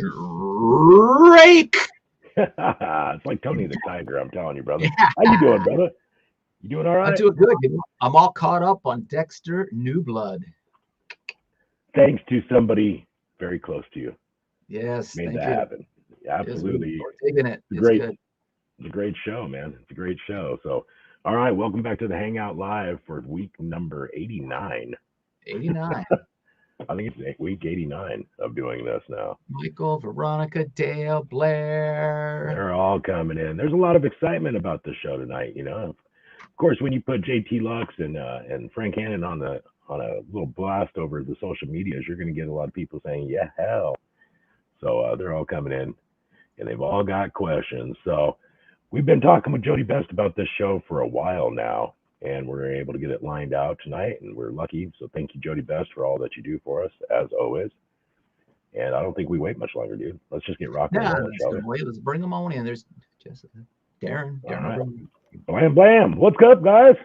Drake. It's like Tony the Tiger, I'm telling you, brother. Yeah. How you doing, brother? You doing all right? I'm doing good. I'm all caught up on Dexter New Blood. Thanks to somebody very close to you. Yes, Made thank that you. happen. Absolutely. We're digging it. It's Great. good. It's a great show, man. It's a great show. So, all right, welcome back to the Hangout Live for week number 89. 89. I think it's week 89 of doing this now. Michael, Veronica, Dale, Blair. They're all coming in. There's a lot of excitement about the show tonight. You know, of course, when you put J.T.Lous and Frank Hannon on a little blast over the social medias, you're going to get a lot of people saying, "Yeah, hell." So they're all coming in, and they've all got questions. So we've been talking with Jody Best about this show for a while now, and we're able to get it lined out tonight, and we're lucky. So thank you, Jody Best, for all that you do for us, as always. And I don't think we wait much longer, dude. Let's just get rocking and rolling, shall we? Let's bring them on in. There's Jessica, Darren. Right. Blam, blam. What's up, guys?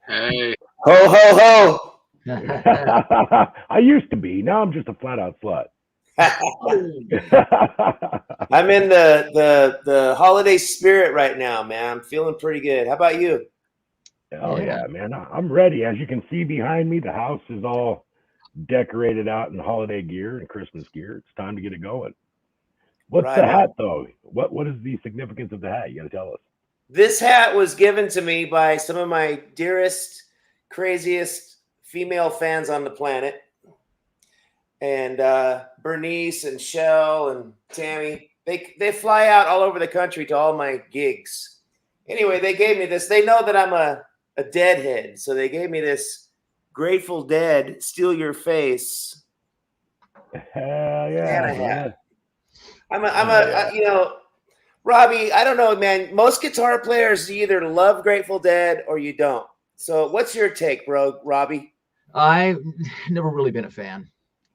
Hey. Ho, ho, ho. I used to be. Now I'm just a flat-out slut. I'm in the holiday spirit right now, man. I'm feeling pretty good. How about you? Oh yeah, man. I'm ready. As you can see behind me, the house is all decorated out in holiday gear and Christmas gear. It's time to get it going. What's the hat though? What is the significance of the hat? You got to tell us. This hat was given to me by some of my dearest, craziest female fans on the planet. And Bernice and Shell and Tammy, they fly out all over the country to all my gigs. Anyway, they gave me this. They know that I'm a deadhead, so they gave me this Grateful Dead "Steal Your Face." Hell yeah! I'm a you know, Robbie. I don't know, man. Most guitar players, you either love Grateful Dead or you don't. So, what's your take, bro, Robbie? I've never really been a fan.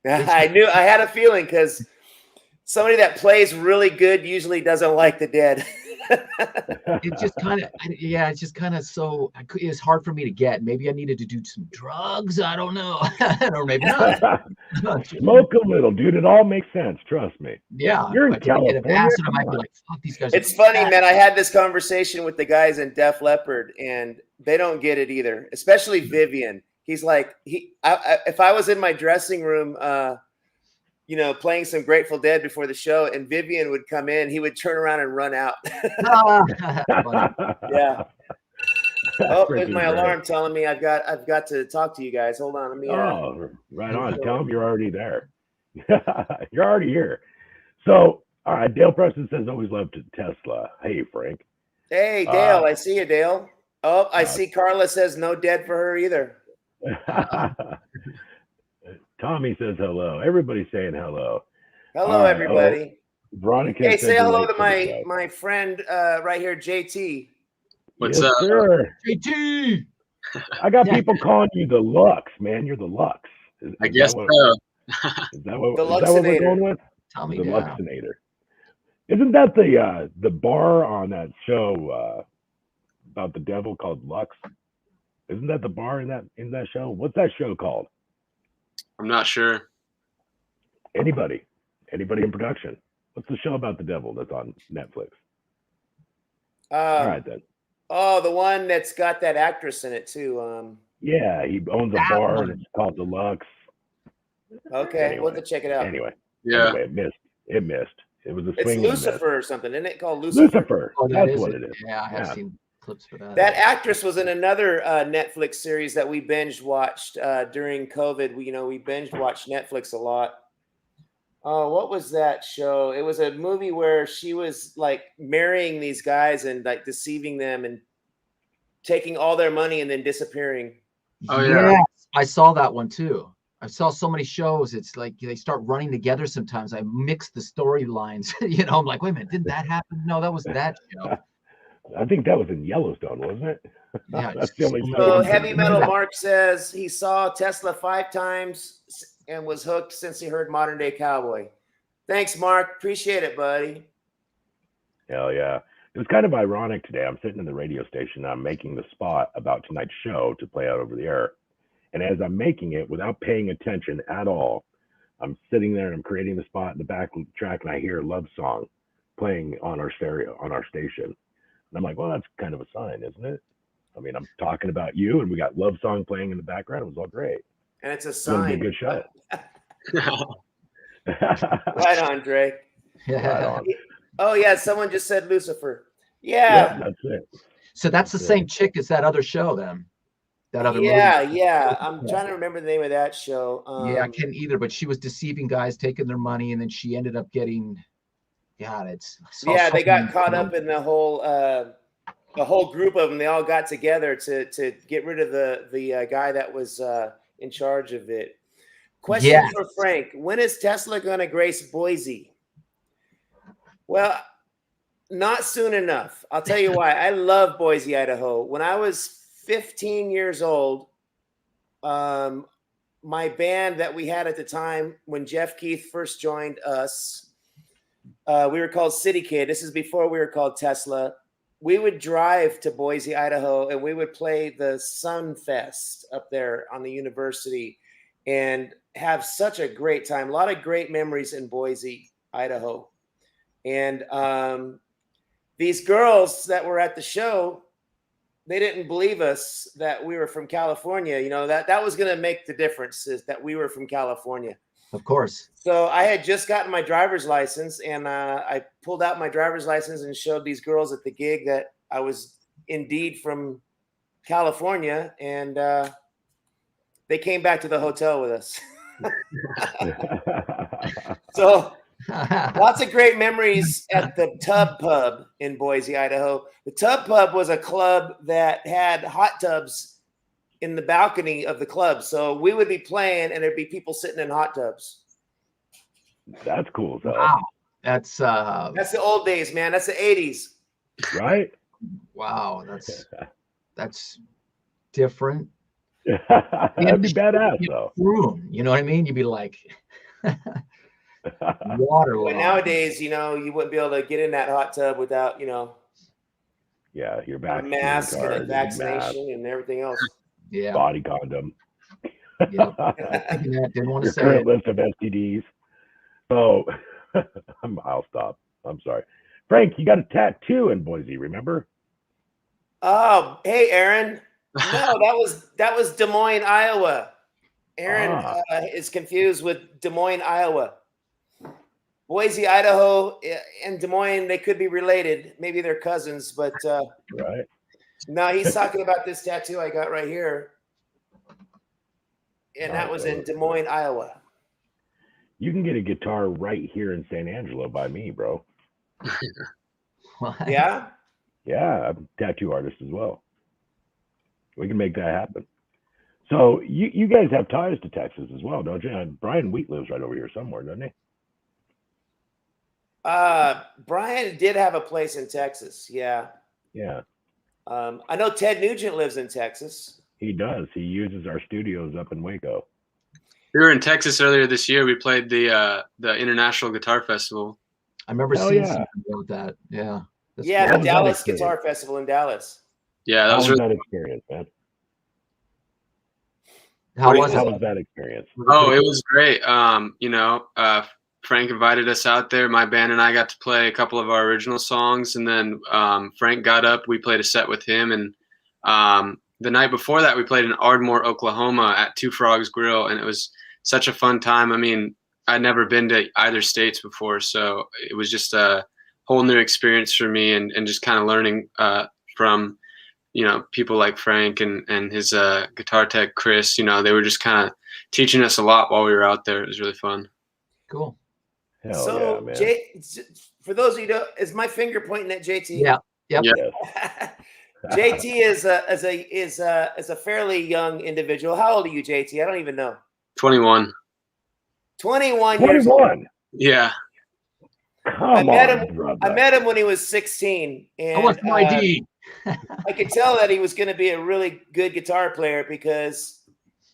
I had a feeling because somebody that plays really good usually doesn't like the Dead. It's just kind of, it's just kind of so, it's hard for me to get. Maybe I needed to do some drugs. I don't know. Or maybe not. Smoke a little, dude. It all makes sense. Trust me. Yeah. You're in California. I might be like, fuck these guys. It's funny, man. I had this conversation with the guys in Def Leppard, and they don't get it either, especially Vivian. He's like, if I was in my dressing room, you know, playing some Grateful Dead before the show, and Vivian would come in, he would turn around and run out. Yeah. Oh, there's my alarm telling me I've got to talk to you guys. Hold on, let me. Right on. Tell them you're already there. You're already here. So, all right. Dale Preston says always loved Tesla. Hey, Frank. Hey, Dale. I see you, Dale. Oh, I see Carla says no Dead for her either. Tommy says hello. Everybody's saying hello. Hello, everybody. Veronica. Hey, say hello to my friend right here, J.T. What's up, sir? J.T. I got people calling you the Loux, man. You're the Loux. I guess so. Is that what we're going with? Tell me the Luxinator. Isn't that the bar on that show about the devil called Loux? Isn't that the bar in that show? What's that show called? I'm not sure. Anybody in production? What's the show about the devil that's on Netflix? All right then. Oh, the one that's got that actress in it too. Yeah, he owns a bar and it's called the Loux. Okay, anyway, we'll have to check it out. Anyway, it missed. It was a It's swing. Lucifer or something, isn't it? Called Lucifer. Lucifer. Oh, that's what it is. Yeah, I have seen clips for that. That actress was in another Netflix series that we binge watched during COVID. We binge watched Netflix a lot. Oh, what was that show? It was a movie where she was like marrying these guys and like deceiving them and taking all their money and then disappearing. Oh yeah, yes, I saw that one too. I saw so many shows. It's like they start running together sometimes. I mix the storylines. I'm like, wait a minute, didn't that happen? No, that was that show. I think that was in Yellowstone, wasn't it? Yeah. That's the only So Heavy Metal Mark says he saw Tesla 5 times and was hooked since he heard Modern Day Cowboy. Thanks, Mark. Appreciate it, buddy. Hell yeah. It was kind of ironic today. I'm sitting in the radio station. I'm making the spot about tonight's show to play out over the air. And as I'm making it, without paying attention at all, I'm sitting there and I'm creating the spot in the back track, and I hear a love song playing on our stereo on our station. And I'm like, well, that's kind of a sign, isn't it? I mean, I'm talking about you, and we got love song playing in the background. It was all great. And it's a It's going to be a sign. good show. Right on, Drake. Right on. Oh yeah, someone just said Lucifer. Yeah. Yep, that's it. So that's the same chick as that other show then. That other movie. Yeah. I'm trying to remember the name of that show. Yeah, I can't either, but she was deceiving guys, taking their money, and then she ended up getting they got caught up in the whole group of them. They all got together to get rid of the guy that was in charge of it. Question for Frank: when is Tesla going to grace Boise? Well, not soon enough. I'll tell you why. I love Boise, Idaho. When I was 15 years old, my band that we had at the time, when Jeff Keith first joined us, we were called City Kid. This is before we were called Tesla. We would drive to Boise, Idaho, and we would play the Sun Fest up there on the university and have such a great time. A lot of great memories in Boise, Idaho. And these girls that were at the show, they didn't believe us that we were from California. You know, that was going to make the difference, is that we were from California. Of course. So I had just gotten my driver's license, and I pulled out my driver's license and showed these girls at the gig that I was indeed from California, and they came back to the hotel with us. So lots of great memories at the Tub Pub in Boise, Idaho. The Tub Pub was a club that had hot tubs in the balcony of the club. So we would be playing and there'd be people sitting in hot tubs. That's cool. So. Wow. That's the old days, man. That's the 80s. Right? Wow. That's different. That'd be badass, though. Room, you know what I mean? You'd be like water. But nowadays, you know, you wouldn't be able to get in that hot tub without, you know, your back, a mask and a vaccination and everything else. Yeah. Body condom. Yeah. Didn't want to say current it. list of STDs. So I'll stop. I'm sorry. Frank, you got a tattoo in Boise, remember? Oh, hey, Aaron. No, that was Des Moines, Iowa. Aaron is confused with Des Moines, Iowa. Boise, Idaho, and Des Moines, they could be related. Maybe they're cousins, but right. No, he's talking about this tattoo I got right here. And that was in Des Moines, Iowa. You can get a guitar right here in San Angelo by me, bro. Yeah? Yeah, I'm a tattoo artist as well. We can make that happen. So you guys have ties to Texas as well, don't you? And Brian Wheat lives right over here somewhere, doesn't he? Brian did have a place in Texas. Yeah. Yeah. I know Ted Nugent lives in Texas. He does. He uses our studios up in Waco. We were in Texas earlier this year. We played the International Guitar Festival. I remember seeing something about that. Yeah. The Dallas Guitar Festival in Dallas. Yeah, that was that experience, man. How was that experience? Oh, it was great. Frank invited us out there. My band and I got to play a couple of our original songs, and then Frank got up. We played a set with him, and the night before that, we played in Ardmore, Oklahoma, at Two Frogs Grill, and it was such a fun time. I mean, I'd never been to either states before, so it was just a whole new experience for me, and just kind of learning from people like Frank and his guitar tech Chris. They were just kind of teaching us a lot while we were out there. It was really fun. Cool. Hell yeah, man. For those of you who don't, is my finger pointing at JT? Yeah. Yep. Yeah. JT is a fairly young individual. How old are you, JT? I don't even know. 21. 21 years old. Yeah. I met him when he was 16. And I want my ID. I could tell that he was going to be a really good guitar player because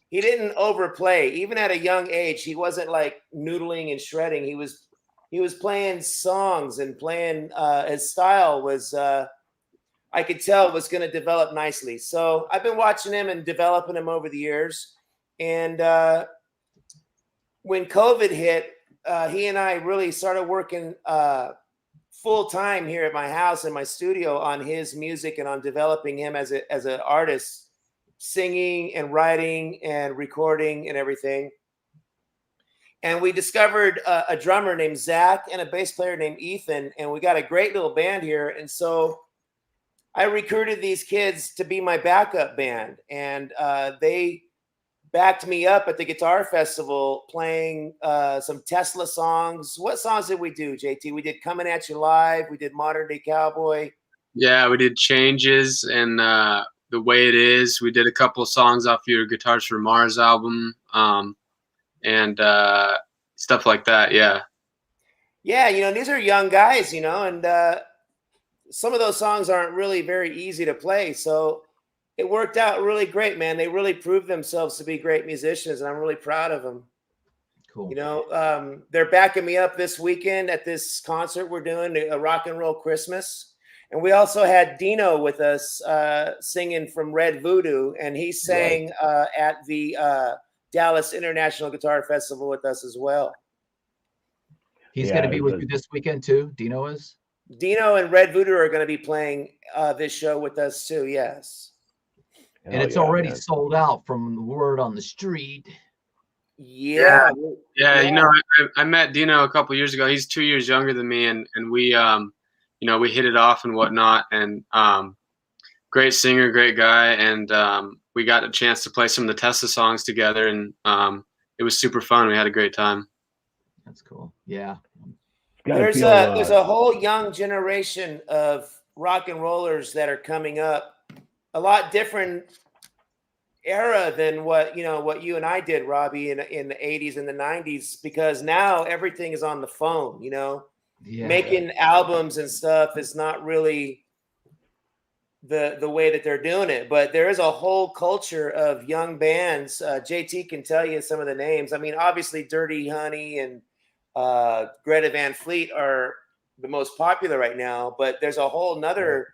he didn't overplay. Even at a young age, he wasn't like noodling and shredding. He was playing songs and playing. His style was, I could tell, was going to develop nicely. So I've been watching him and developing him over the years. And when COVID hit, he and I really started working full time here at my house in my studio on his music and on developing him as an artist, singing and writing and recording and everything. And we discovered a drummer named Zach and a bass player named Ethan, and we got a great little band here. And so I recruited these kids to be my backup band, and they backed me up at the guitar festival playing some Tesla songs. What songs did we do, JT? We did Coming at You Live. We did Modern Day Cowboy. Yeah, we did Changes and The Way It Is. We did a couple of songs off your Guitars for Mars album and stuff like that. Yeah. Yeah, these are young guys, and some of those songs aren't really very easy to play. So it worked out really great, man. They really proved themselves to be great musicians, and I'm really proud of them. Cool. They're backing me up this weekend at this concert we're doing, a rock and roll Christmas. And we also had Dino with us singing from Red Voodoo, and he sang at the Dallas International Guitar Festival with us as well. He's going to be with you this weekend too, Dino is? Dino and Red Voodoo are going to be playing this show with us too, yes. And it's already sold out from the word on the street. Yeah. I met Dino a couple years ago. He's 2 years younger than me, and we we hit it off and whatnot. And great singer, great guy, and we got a chance to play some of the Tesla songs together, and it was super fun. We had a great time. That's cool. Yeah. There's a whole young generation of rock and rollers that are coming up. A lot different era than what you and I did, Robbie, in the 80s and the 90s, because now everything is on the phone. Making albums and stuff is not really the way that they're doing it, but there is a whole culture of young bands. JT can tell you some of the names. I mean, obviously Dirty Honey and Greta Van Fleet are the most popular right now, but there's a whole nother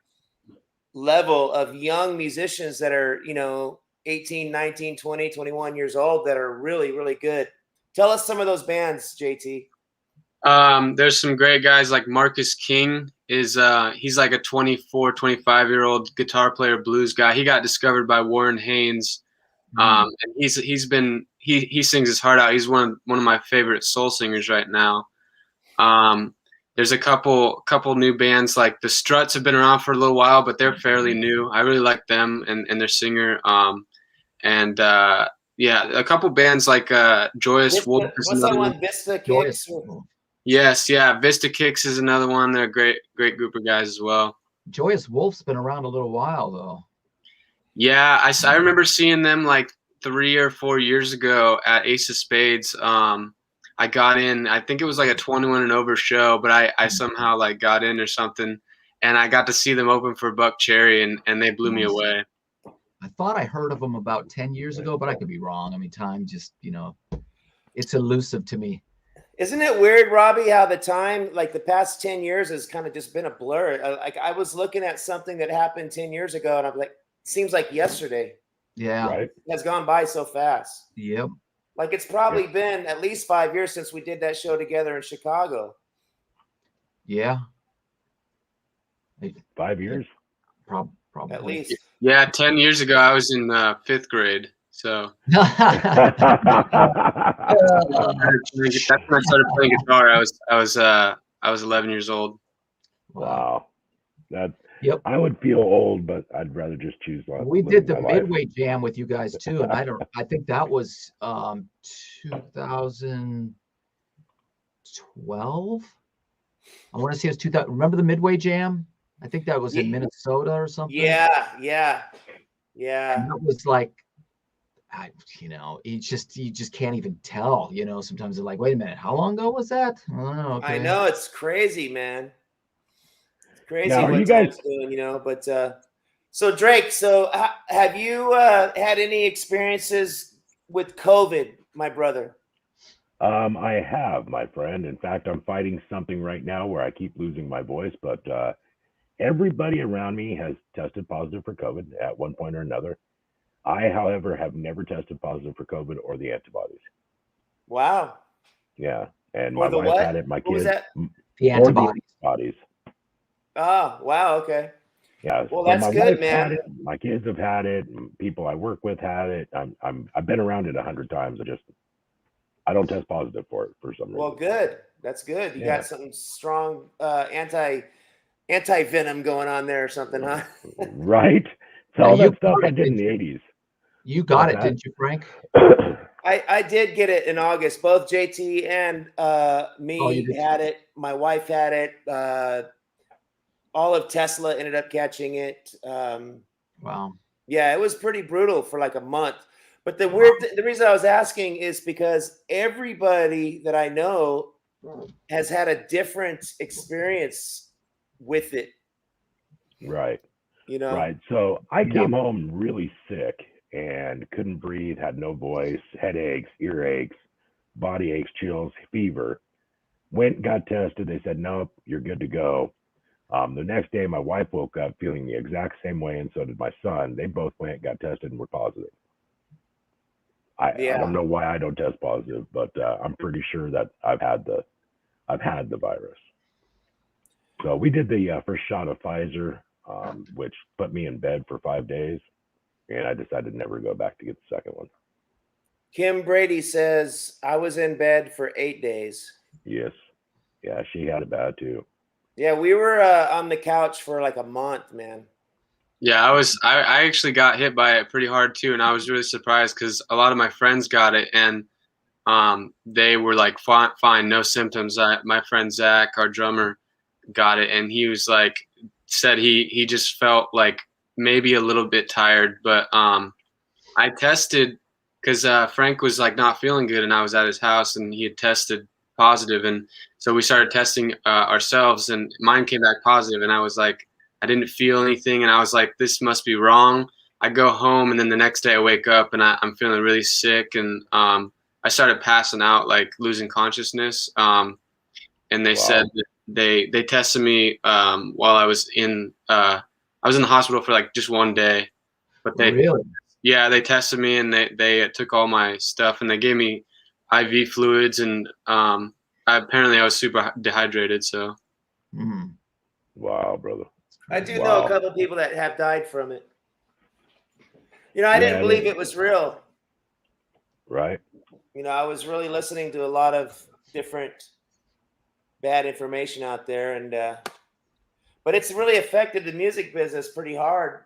level of young musicians that are 18, 19, 20, 21 years old that are really, really good. Tell us some of those bands, JT. There's some great guys like Marcus King he's like a 24, 25-year-old guitar player, blues guy. He got discovered by Warren Haynes. And he sings his heart out. He's one of my favorite soul singers right now. There's a couple new bands, like the Struts have been around for a little while, but they're fairly new. I really like them and their singer. A couple bands like Joyous Wolf. What's that one? Vista Kicks? Yes, yeah. Vista Kicks is another one. They're a great group of guys as well. Joyous Wolf's been around a little while though. Yeah, I remember seeing them like 3 or 4 years ago at Ace of Spades. I got in, I think it was like a 21 and over show, but I somehow like got in or something, and I got to see them open for Buck Cherry, and they blew me away. I thought I heard of them about 10 years ago, but I could be wrong. I mean, time just, it's elusive to me. Isn't it weird, Robbie, how the time, like the past 10 years has kind of just been a blur? Like I was looking at something that happened 10 years ago, and I'm like, it seems like yesterday. Yeah. Right. It has gone by so fast. Yep. Like it's probably been at least 5 years since we did that show together in Chicago. Yeah. 5 years? Probably. At least. Yeah, 10 years ago, I was in 5th grade. So that's when I started playing guitar. I was 11 years old. Wow. That Yep. I would feel old, but I'd rather just choose one. We did the Midway Jam with you guys too, and I think that was 2012. I want to say it's 2000. Remember the Midway Jam? I think that was in Minnesota or something. Yeah. And that was like, you just can't even tell. Sometimes they're like, wait a minute, how long ago was that? Oh, okay. I know, it's crazy, man. Crazy now, what you guys doing, but so Drake, have you had any experiences with COVID, my brother? I have, my friend. In fact, I'm fighting something right now where I keep losing my voice, but everybody around me has tested positive for COVID at one point or another. I, however, have never tested positive for COVID or the antibodies. Wow. Yeah, and Or my the wife what? had it. My What was kids. that? The Or the antibodies. antibodies. Oh, wow. Okay. Yeah, Well, so that's my good, wife's had man. it, my kids have had it, people I work with had it. I've been around it 100 times. I don't test positive for it for some reason. Well, good. That's good. You Yeah. got something strong, anti venom going on there or something, huh? Right? It's Now all you that stuff got I it, did in didn't the you? 80s. You got What's it, that? didn't you, Frank? I did get it in August. Both JT and me Oh, you did. had it. My wife had it. All of Tesla ended up catching it. Wow. Yeah, it was pretty brutal for like a month. But the Wow. the reason I was asking is because everybody that I know has had a different experience with it. Right. You know? Right. So I Yeah. came home really sick and couldn't breathe, had no voice, headaches, earaches, body aches, chills, fever. Went, got tested. They said, nope, you're good to go. The next day, my wife woke up feeling the exact same way, and so did my son. They both went, got tested, and were positive. I Yeah. don't know why I don't test positive, but I'm pretty sure that I've had the virus. So we did the first shot of Pfizer, which put me in bed for 5 days, and I decided never to go back to get the second one. Kim Brady says, I was in bed for 8 days. Yes, yeah, she had it bad too. Yeah, we were on the couch for like a month, man. Yeah, I actually got hit by it pretty hard too, and I was really surprised because a lot of my friends got it, and they were like fine, no symptoms. My friend Zach, our drummer, got it, and he was like, said he just felt like maybe a little bit tired, but I tested because Frank was like not feeling good, and I was at his house, and he had tested positive, and so we started testing ourselves, and mine came back positive, and I was like, I didn't feel anything, and I was like, this must be wrong. I go home, and then the next day I wake up, and I'm feeling really sick, and I started passing out, like losing consciousness, and they said that they tested me while I was in the hospital for like just one day, but Really? yeah, they tested me, and they took all my stuff, and they gave me IV fluids, and apparently I was super dehydrated. So Mm. Wow, brother. I do know a Wow. couple people that have died from it. You know, I Yeah, didn't it believe is. it was real. Right? You know, I was really listening to a lot of different bad information out there, and but it's really affected the music business pretty hard.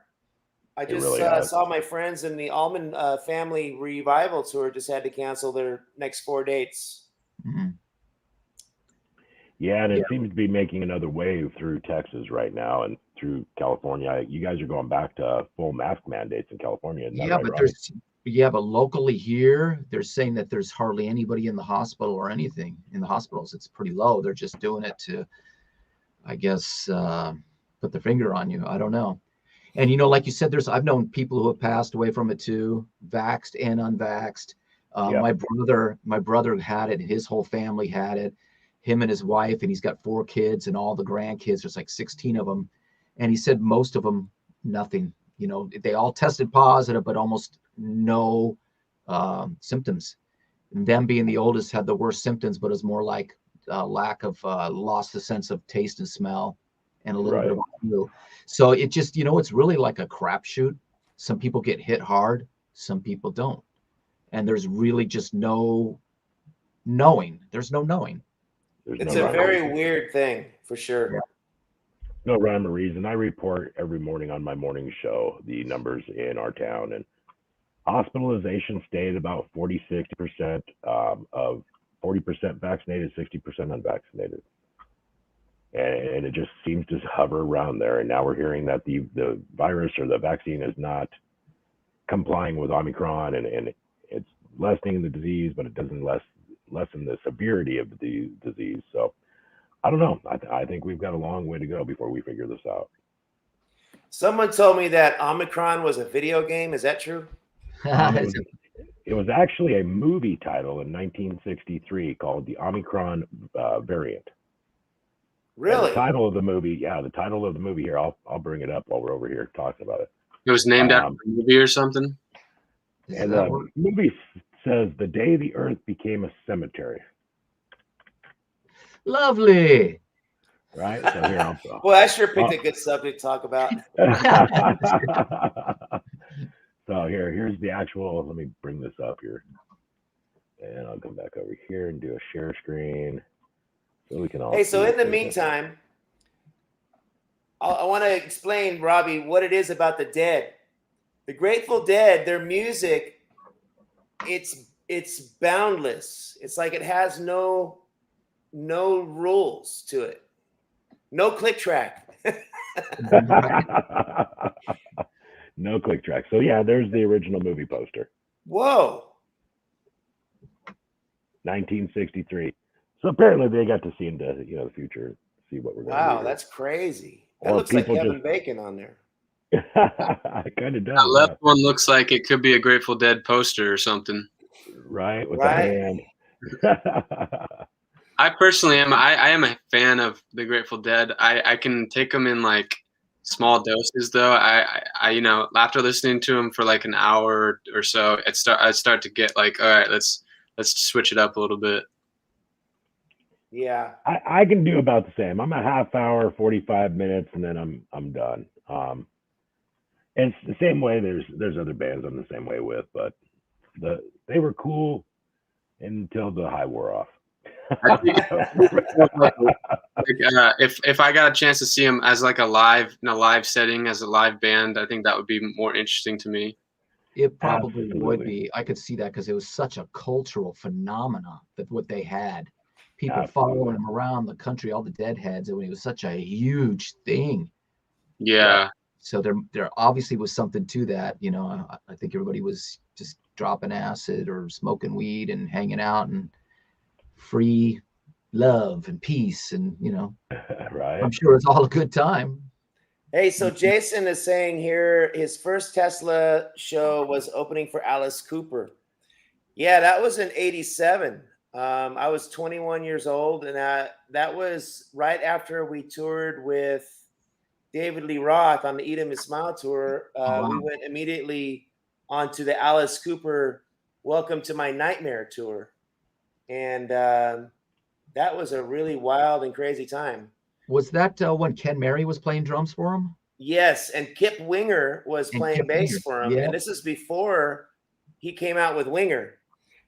I It just really has. saw my friends in the Allman Family Revival Tour just had to cancel their next 4 dates. Mm. Yeah, and Yeah. it seems to be making another wave through Texas right now and through California. You guys are going back to full mask mandates in California, isn't that Yeah, right, but Robbie? but locally here, they're saying that there's hardly anybody in the hospital or anything in the hospitals. It's pretty low. They're just doing it to, I guess, put the finger on you. I don't know. And like you said, I've known people who have passed away from it too, vaxxed and unvaxxed. Yeah. My brother had it. His whole family had it. Him and his wife, and he's got 4 kids and all the grandkids. There's like 16 of them, and he said most of them nothing. They all tested positive, but almost no symptoms. And them being the oldest had the worst symptoms, but it was more like lack of lost the sense of taste and smell, and a little bit Right. of flu. So it just, it's really like a crapshoot. Some people get hit hard, some people don't, and there's really just no knowing. There's no knowing. There's It's no a rhyme or very reason. weird thing for sure. Yeah. No rhyme or reason. I report every morning on my morning show the numbers in our town, and hospitalization stayed about 40-60% of 40% vaccinated, 60% unvaccinated. And it just seems to hover around there. And now we're hearing that the virus or the vaccine is not complying with Omicron, and it's lessening the disease, but it doesn't lessen the severity of the disease. So I don't know. I think we've got a long way to go before we figure this out. Someone told me that Omicron was a video game. Is that true? It was actually a movie title in 1963 called the Omicron variant. Really? And the title of the movie, here, I'll bring it up while we're over here talking about it. it was named after a movie or something. And the movie says the day the earth became a cemetery. Lovely. Right. So here I'll. Well, I sure picked a good subject to talk about. So here's the actual. Let me bring this up here, and I'll come back over here and do a share screen, so we can all. Hey, see so in the this. meantime, I want to explain, Robbie, what it is about the Dead. The Grateful Dead, their music, it's boundless. It's like it has no rules to it. No click track. No click track. So yeah, there's the original movie poster. Whoa. 1963. So apparently they got to see into the future, see what we're going to do. Wow, that's crazy. That Or looks like people Kevin Bacon on there. It kind of does. That left one looks like it could be a Grateful Dead poster or something. Right, with Right. the hand. I personally am. I am a fan of the Grateful Dead. I can take them in like small doses though. I after listening to them for like an hour or so, I start to get like, all right, let's switch it up a little bit. Yeah. I can do about the same. I'm a half hour, 45 minutes, and then I'm done. And it's the same way. There's other bands I'm the same way with, but they were cool until the high wore off. If I got a chance to see them as like in a live setting as a live band, I think that would be more interesting to me. It probably Absolutely. would be. I could see that because it was such a cultural phenomena that what they had. People following them around the country, all the Deadheads. It was such a huge thing. Yeah. So there obviously was something to that. I think everybody was just dropping acid or smoking weed and hanging out and free love and peace. And, Right. I'm sure it's all a good time. Hey, so Jason is saying here his first Tesla show was opening for Alice Cooper. Yeah, that was in '87. I was 21 years old, and that was right after we toured with David Lee Roth on the Eat 'Em and Smile tour. We went immediately onto the Alice Cooper Welcome to My Nightmare tour. And that was a really wild and crazy time. Was that when Ken Mary was playing drums for him? Yes, and Kip Winger was playing bass for him. Yep. And this is before he came out with Winger.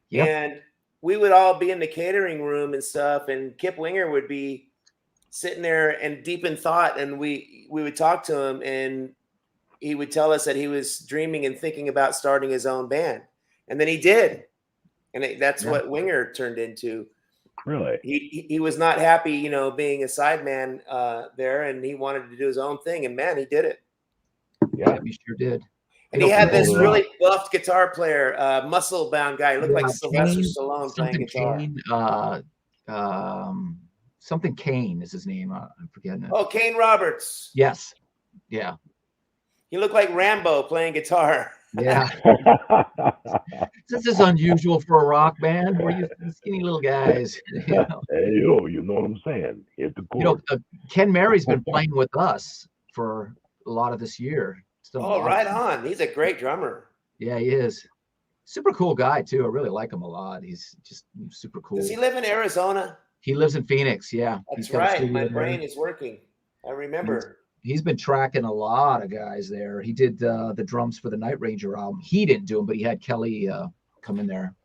Yep. And we would all be in the catering room and stuff, and Kip Winger would be sitting there and deep in thought, and we would talk to him, and he would tell us that he was dreaming and thinking about starting his own band. And then he did. And that's what Winger turned into. Really? He was not happy, being a sideman there, and he wanted to do his own thing. And man, he did it. Yeah, he sure did. And he had this really buffed guitar player, muscle-bound guy. He looked like Sylvester Stallone playing guitar. Something Kane is his name. I'm forgetting it. Oh, Kane Roberts. Yes. Yeah. He looked like Rambo playing guitar. Yeah. This is unusual for a rock band. We're used to skinny little guys. Hey, you know what I'm saying? Ken Mary's been playing with us for a lot of this year. Right on. He's a great drummer. Yeah, he is. Super cool guy, too. I really like him a lot. He's just super cool. Does he live in Arizona? He lives in Phoenix, yeah. That's right. My brain is working. I remember. He's been tracking a lot of guys there. He did the drums for the Night Ranger album. He didn't do them, but he had Kelly come in there.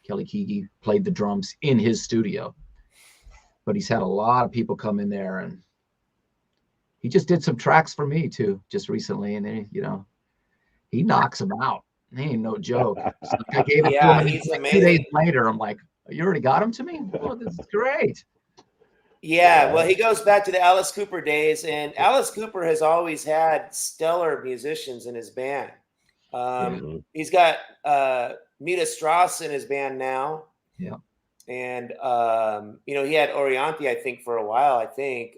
Kelly Keegi played the drums in his studio. But he's had a lot of people come in there, and he just did some tracks for me too, just recently. And then, he knocks them out. He ain't no joke. So I gave it to him, he's like amazing. 2 days later, I'm like, you already got him to me? Oh, this is great. Yeah, well, he goes back to the Alice Cooper days, and Alice Cooper has always had stellar musicians in his band. He's got Mita Strauss in his band now. Yeah. And, he had Orianthi, I think, for a while, I think.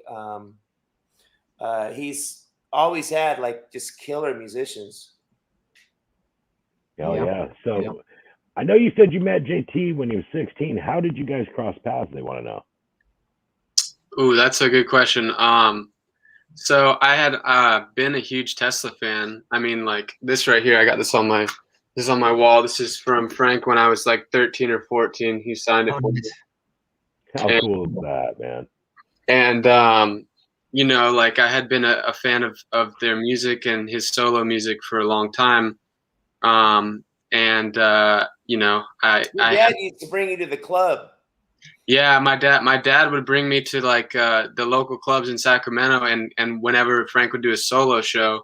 He's always had, just killer musicians. Oh, yeah. So I know you said you met JT when he was 16. How did you guys cross paths? They want to know. Ooh, that's a good question. So I had been a huge Tesla fan. I mean, like this right here, I got this on my wall. This is from Frank when I was like 13 or 14. He signed it for me. How cool is that, man? And you know, like I had been a fan of their music and his solo music for a long time. And you know, Your dad used to bring you to the club. yeah, my dad would bring me to like the local clubs in Sacramento, and whenever Frank would do a solo show,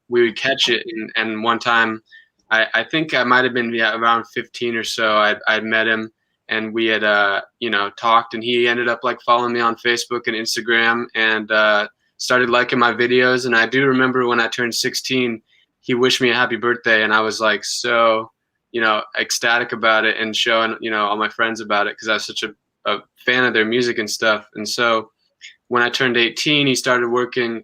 we would catch it. And one time, I think I might have been around 15 or so. I met him, and we had you know, talked, and he ended up like following me on Facebook and Instagram, and started liking my videos. And I do remember when I turned 16, he wished me a happy birthday, and I was like so, you know, ecstatic about it, and showing, you know, all my friends about it, because I was such a fan of their music and stuff. And so when I turned 18, he started working.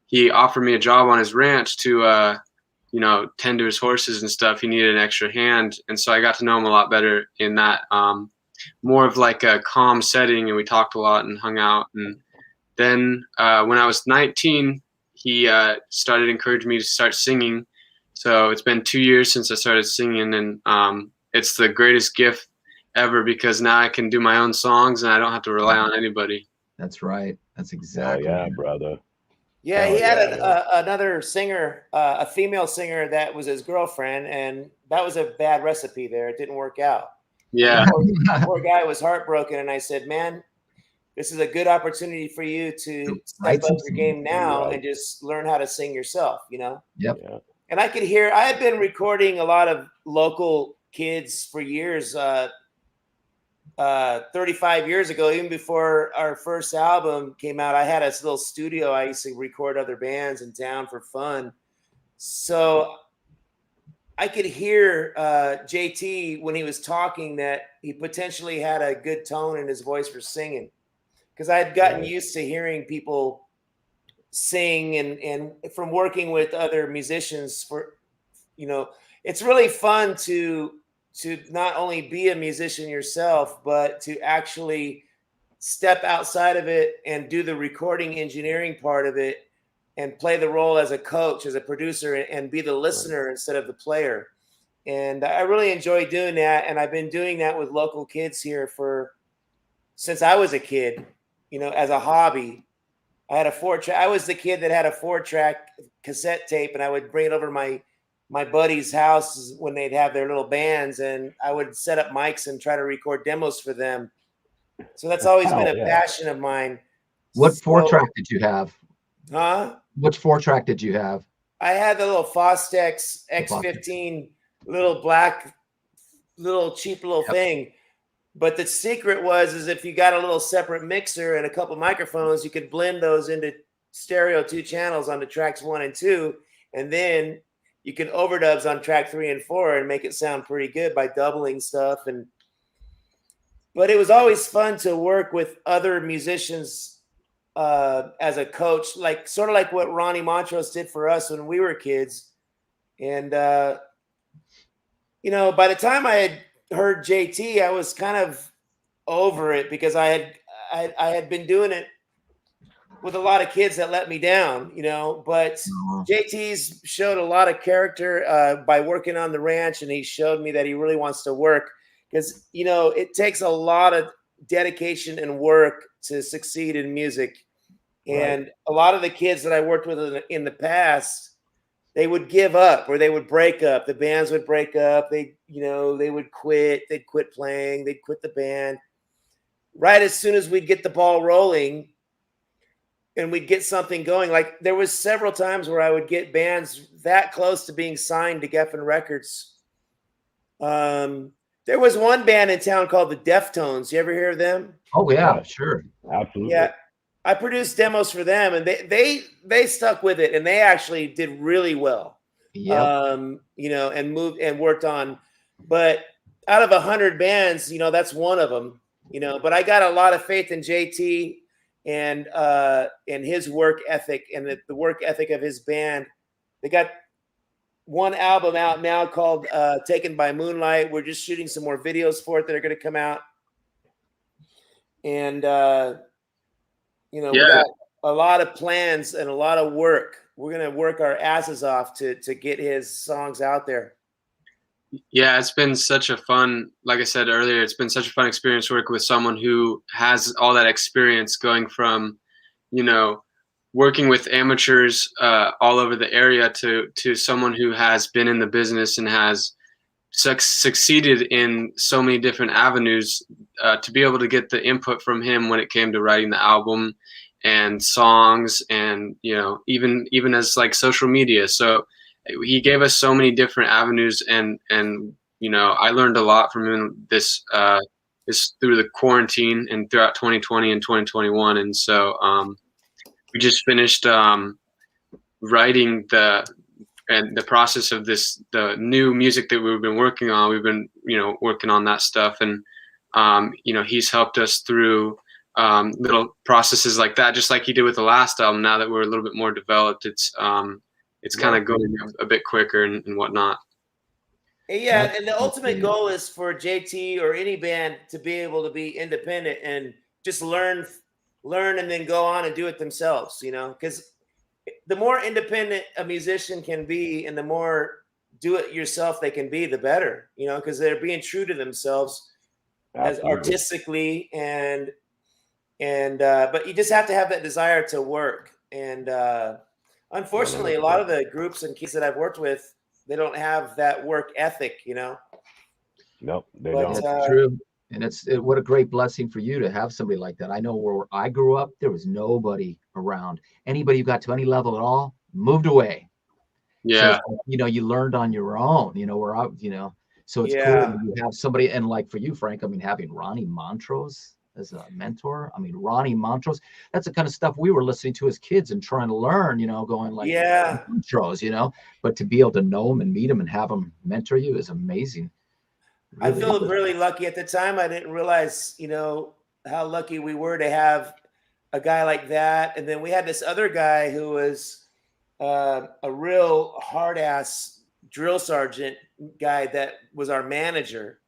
He offered me a job on his ranch to, you know, tend to his horses and stuff. He needed an extra hand. And so I got to know him a lot better in that more of like a calm setting. And we talked a lot and hung out. And then when I was 19, he started encouraging me to start singing. So it's been 2 years since I started singing, and it's the greatest gift ever, because now I can do my own songs and I don't have to rely on anybody. That's right. That's exactly. Oh yeah, brother. Yeah, he Oh, had yeah, another singer, a female singer that was his girlfriend, and that was a bad recipe there. It didn't work out. Yeah. The poor guy was heartbroken, and I said, man, this is a good opportunity for you to step up your game now and just learn how to sing yourself, you know? Yep. Yeah. And I could hear, I had been recording a lot of local kids for years, 35 years ago, even before our first album came out. I had a little studio. I used to record other bands in town for fun. So I could hear JT when he was talking that he potentially had a good tone in his voice for singing, because I had gotten used to hearing people sing, and from working with other musicians for, you know, it's really fun to not only be a musician yourself, but to actually step outside of it and do the recording engineering part of it, and play the role as a coach, as a producer, and be the listener instead of the player. And I really enjoy doing that. And I've been doing that with local kids here since I was a kid, you know, as a hobby. I had a 4-track. I was the kid that had a 4-track cassette tape, and I would bring it over to my buddy's house when they'd have their little bands, and I would set up mics and try to record demos for them. So that's always been a passion of mine. What 4-track did you have? Huh? Which 4-track did you have? I had the little Fostex X15, little black, little cheap little thing. But the secret is if you got a little separate mixer and a couple microphones, you could blend those into stereo 2 channels onto tracks 1 and 2, and then you can overdubs on track 3 and 4 and make it sound pretty good by doubling stuff. But it was always fun to work with other musicians as a coach, like sort of like what Ronnie Montrose did for us when we were kids. And you know, by the time I had heard JT, I was kind of over it, because I had been doing it with a lot of kids that let me down, you know. But JT's showed a lot of character by working on the ranch, and he showed me that he really wants to work, because, you know, it takes a lot of dedication and work to succeed in music. And a lot of the kids that I worked with in the past, they would give up, or they would break up. The bands would break up. They would quit. They'd quit playing. They'd quit the band. Right as soon as we'd get the ball rolling and we'd get something going. Like, there was several times where I would get bands that close to being signed to Geffen Records. There was one band in town called the Deftones. You ever hear of them? Oh yeah, sure. Absolutely. Yeah. I produced demos for them, and they stuck with it, and they actually did really well. Yep. You know, and moved and worked on. But out of 100 bands, you know, that's one of them. You know, but I got a lot of faith in JT and his work ethic, and the work ethic of his band. They got one album out now called Taken by Moonlight. We're just shooting some more videos for it that are going to come out. And you know, we got a lot of plans and a lot of work. We're going to work our asses off to get his songs out there. Yeah, it's been such a fun, like I said earlier, it's been such a fun experience working with someone who has all that experience going from, you know, working with amateurs all over the area to someone who has been in the business and has succeeded in so many different avenues, to be able to get the input from him when it came to writing the album and songs, and even as like social media. So he gave us so many different avenues, and I learned a lot from him this through the quarantine and throughout 2020 and 2021. And so we just finished writing the process of the new music that we've been working on. We've been working on that stuff, and he's helped us through little processes like that, just like he did with the last album. Now that we're a little bit more developed, it's kind of going a bit quicker and whatnot. Yeah, and the ultimate goal is for JT or any band to be able to be independent and just learn and then go on and do it themselves, because the more independent a musician can be and the more do it yourself they can be, the better, because they're being true to themselves. Absolutely. As artistically and but you just have to have that desire to work. And unfortunately, a lot of the groups and kids that I've worked with, they don't have that work ethic, Nope, they don't. That's true. And what a great blessing for you to have somebody like that. I know where I grew up, there was nobody around. Anybody who got to any level at all moved away. Yeah. So, you learned on your own, where I, so it's cool that you have somebody. And like for you, Frank, I mean, having Ronnie Montrose as a mentor. I mean, Ronnie Montrose, that's the kind of stuff we were listening to as kids and trying to learn, going like, Montrose, but to be able to know him and meet him and have him mentor you is amazing. Really. I feel really lucky. At the time, I didn't realize, how lucky we were to have a guy like that. And then we had this other guy who was a real hard ass drill sergeant guy that was our manager.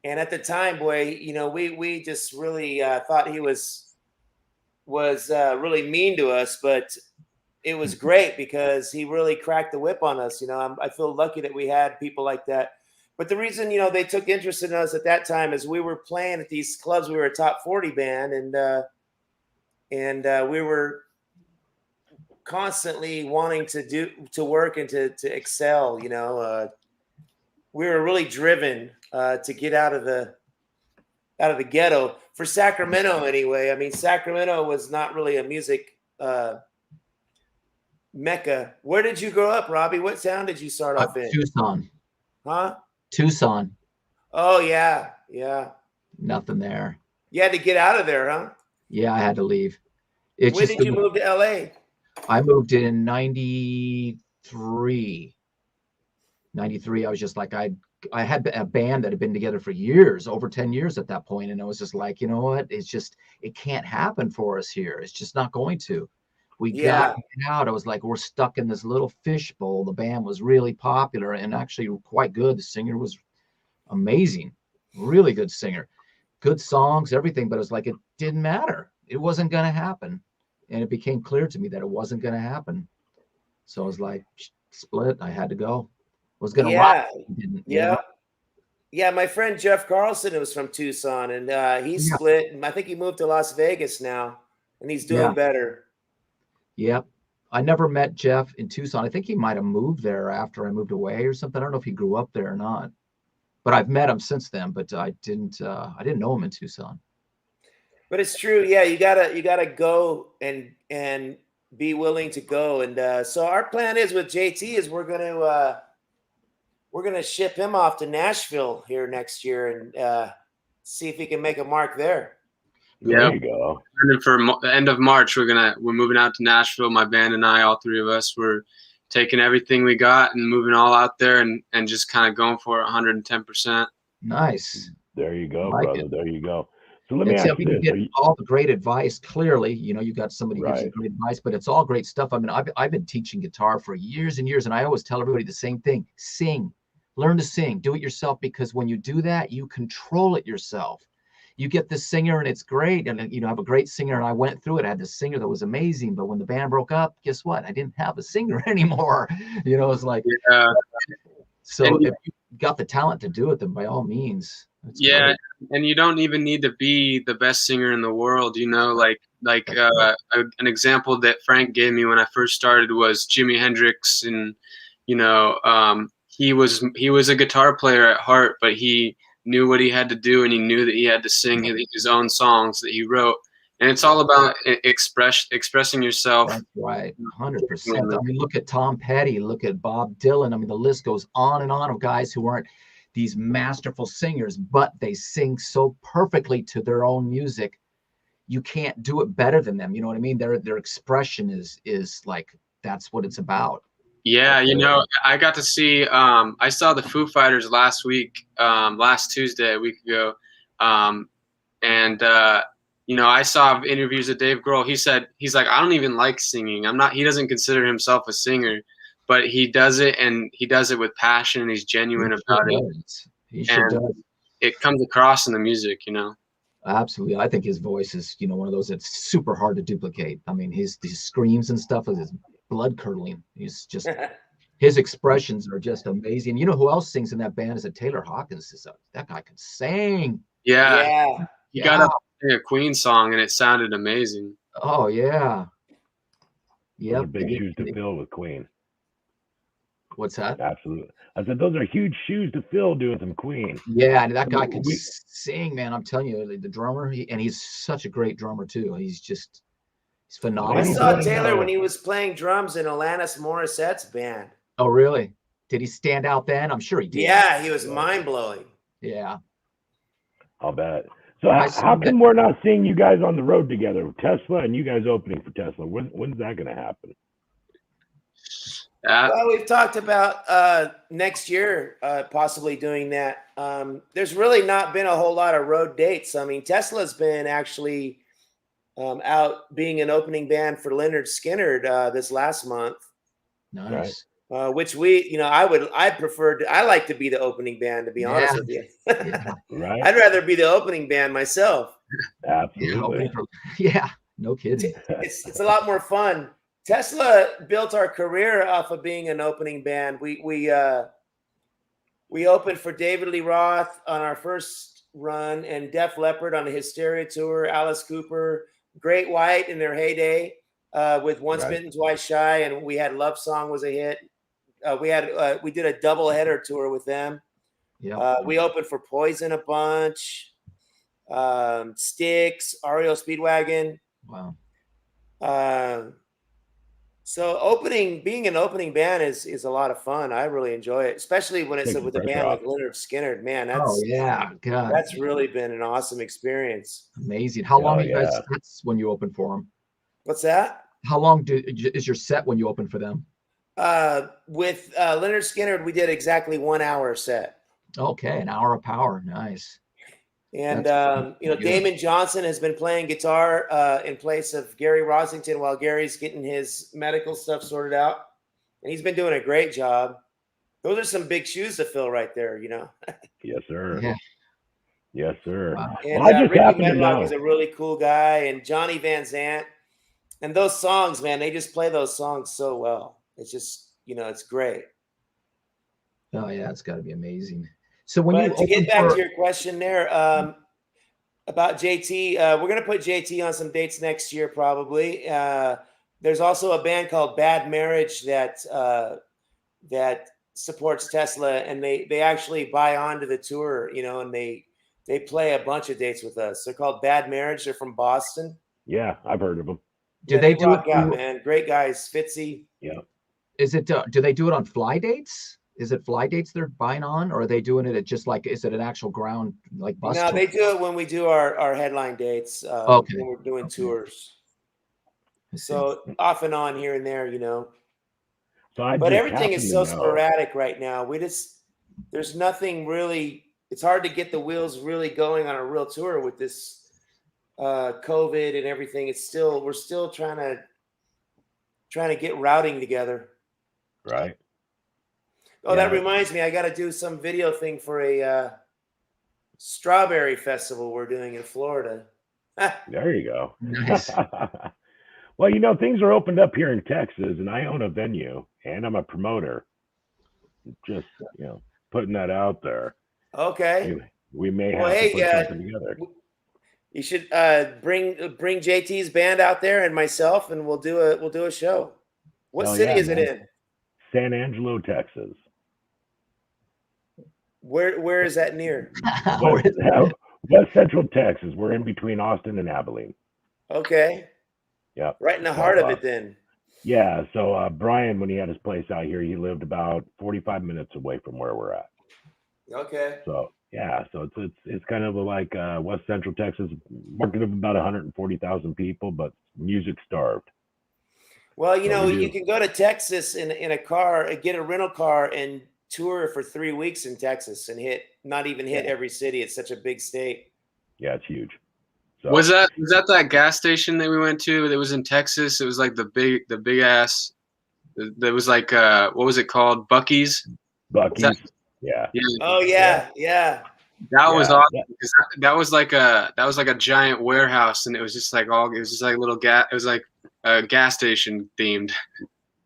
And at the time, boy, we just really thought he was really mean to us, but it was great because he really cracked the whip on us. I feel lucky that we had people like that. But the reason, they took interest in us at that time is we were playing at these clubs. We were a top 40 band, and we were constantly wanting to work and to excel. We were really driven to get out of the ghetto for Sacramento anyway. I mean, Sacramento was not really a music mecca. Where did you grow up, Robbie? What town did you start off in? Tucson. Huh? Tucson. Oh yeah. Nothing there. You had to get out of there, huh? Yeah, I had to leave. When did you move to LA? I moved in 93. I was just like, I had a band that had been together for years, over 10 years at that point. And I was just like, you know what? It can't happen for us here. It's just not going to. We got out. I was like, we're stuck in this little fishbowl. The band was really popular and actually quite good. The singer was amazing, really good singer, good songs, everything. But it was like, it didn't matter. It wasn't going to happen. And it became clear to me that it wasn't going to happen. So I was like, split. I had to go. I was going to rock. Yeah. My friend Jeff Carlson was from Tucson, and he split. And I think he moved to Las Vegas now, and he's doing better. Yep. I never met Jeff in Tucson. I think he might have moved there after I moved away or something. I don't know if he grew up there or not, but I've met him since then, but I didn't know him in Tucson. But it's true. Yeah. You gotta go and be willing to go. And so our plan is with JT is we're going to ship him off to Nashville here next year and see if he can make a mark there. Yeah, there you go. And for the end of March, we're moving out to Nashville. My band and I, all three of us, we're taking everything we got and moving all out there and just kind of going for 110%. Nice. There you go, brother. There you go. So let me ask you this: get all the great advice. Clearly, you got somebody who gives you great advice, but it's all great stuff. I mean, I've been teaching guitar for years and years, and I always tell everybody the same thing: sing, learn to sing, do it yourself, because when you do that, you control it yourself. You get this singer and it's great. And have a great singer. And I went through it. I had this singer that was amazing. But when the band broke up, guess what? I didn't have a singer anymore. It's like, so got the talent to do it, then by all means, that's Yeah, great. and you don't even need to be the best singer in the world, you know. An example that Frank gave me when I first started was Jimi Hendrix, and you know, he was a guitar player at heart, but he knew what he had to do, and he knew that he had to sing his own songs that he wrote. And it's all about expressing yourself. That's right, 100%. I mean, look at Tom Petty, look at Bob Dylan. I mean, the list goes on and on of guys who aren't these masterful singers, but they sing so perfectly to their own music. You can't do it better than them. You know what I mean? Their expression is like, that's what it's about. Yeah, you know, I got to see. I saw the Foo Fighters last Tuesday, a week ago, and you know, I saw interviews with Dave Grohl. He's like, I don't even like singing. He doesn't consider himself a singer, but he does it, and he does it with passion, and he's genuine about it. He sure does. It comes across in the music, you know. Absolutely. I think his voice is, you know, one of those that's super hard to duplicate. I mean, his screams and stuff is blood curdling. He's just his expressions are just amazing. You know who else sings in that band is Taylor Hawkins. That guy can sing. Yeah. He got up to sing a Queen song and it sounded amazing. Oh yeah. Yeah. Big shoes to fill with Queen. What's that? Absolutely. I said those are huge shoes to fill doing some Queen. Yeah, and that guy can sing, man. I'm telling you, the drummer, and he's such a great drummer too. He's phenomenal. I saw Taylor when he was playing drums in Alanis Morissette's band. Oh, really? Did he stand out then? I'm sure he did. Yeah, he was mind-blowing. Yeah. I'll bet. So how come we're not seeing you guys on the road together with Tesla and you guys opening for Tesla? When's that going to happen? Well, we've talked about next year possibly doing that. There's really not been a whole lot of road dates. I mean, Tesla's been actually out being an opening band for Leonard Skinner this last month. Nice. Which I like to be the opening band, to be honest with you. Right. I'd rather be the opening band myself. Absolutely. Yeah, no kidding. It's a lot more fun. Tesla built our career off of being an opening band. We opened for David Lee Roth on our first run, and Def Leppard on the Hysteria tour, Alice Cooper, Great White in their heyday with Once Bitten, Twice Shy, and we had Love Song was a hit. We did a double header tour with them. Yeah. We opened for Poison a bunch, Styx, REO Speedwagon. Wow. So being an opening band is a lot of fun. I really enjoy it, especially when it's with a band like Leonard Skinner. Man, that's really been an awesome experience. Amazing. How long are you guys sets when you open for them? What's that? How long is your set when you open for them? With Leonard Skinner, we did exactly 1 hour set. Okay, an hour of power. Nice. And Damon Johnson has been playing guitar in place of Gary Rosington while Gary's getting his medical stuff sorted out, and he's been doing a great job. Those are some big shoes to fill right there, you know. Yes, sir. Yeah. Yes, sir. Wow. And Ricky Medlock is a really cool guy, and Johnny Van Zant, and those songs, man, they just play those songs so well. It's just, it's great. Oh yeah, it's got to be amazing. So to get back to your question there about JT, we're going to put JT on some dates next year probably. There's also a band called Bad Marriage that supports Tesla, and they actually buy onto the tour, and they play a bunch of dates with us. They're called Bad Marriage. They're from Boston. Yeah, I've heard of them. Do they do it? Yeah, man, great guys. Fitzy. Yeah. Is it? Do they do it on fly dates? Is it fly dates they're buying on, or are they doing it at just like, is it an actual ground like bus? No, they do it when we do our headline dates. When we're doing tours. So off and on here and there, but everything is so sporadic right now. There's nothing really, it's hard to get the wheels really going on a real tour with this COVID and everything. We're still trying to get routing together. Right. Oh, that reminds me, I got to do some video thing for a strawberry festival we're doing in Florida. There you go. Nice. Well, things are opened up here in Texas, and I own a venue, and I'm a promoter. Just, putting that out there. Okay. We may Well, have hey, to put something together. you should bring JT's band out there and myself, and we'll do a show. What Hell city yeah, is it man. in? San Angelo, Texas. Where is that near? West Central Texas. We're in between Austin and Abilene. Okay. Yep. Right in the So, heart of it, then. Yeah. So Brian, when he had his place out here, he lived about 45 minutes away from where we're at. Okay. So yeah, so it's kind of like West Central Texas, market of about 140,000 people, but music starved. Well, you can go to Texas in a car, get a rental car, and tour for 3 weeks in Texas, and not even hit every city. It's such a big state. Yeah, it's huge. So, was that gas station that we went to that was in Texas? It was like the big ass. That was like what was it called? Buc-ee's. Buc-ee's. Yeah. Oh yeah. That was Yeah, awesome because that was like a giant warehouse, and it was just like little gas. It was like a gas station themed.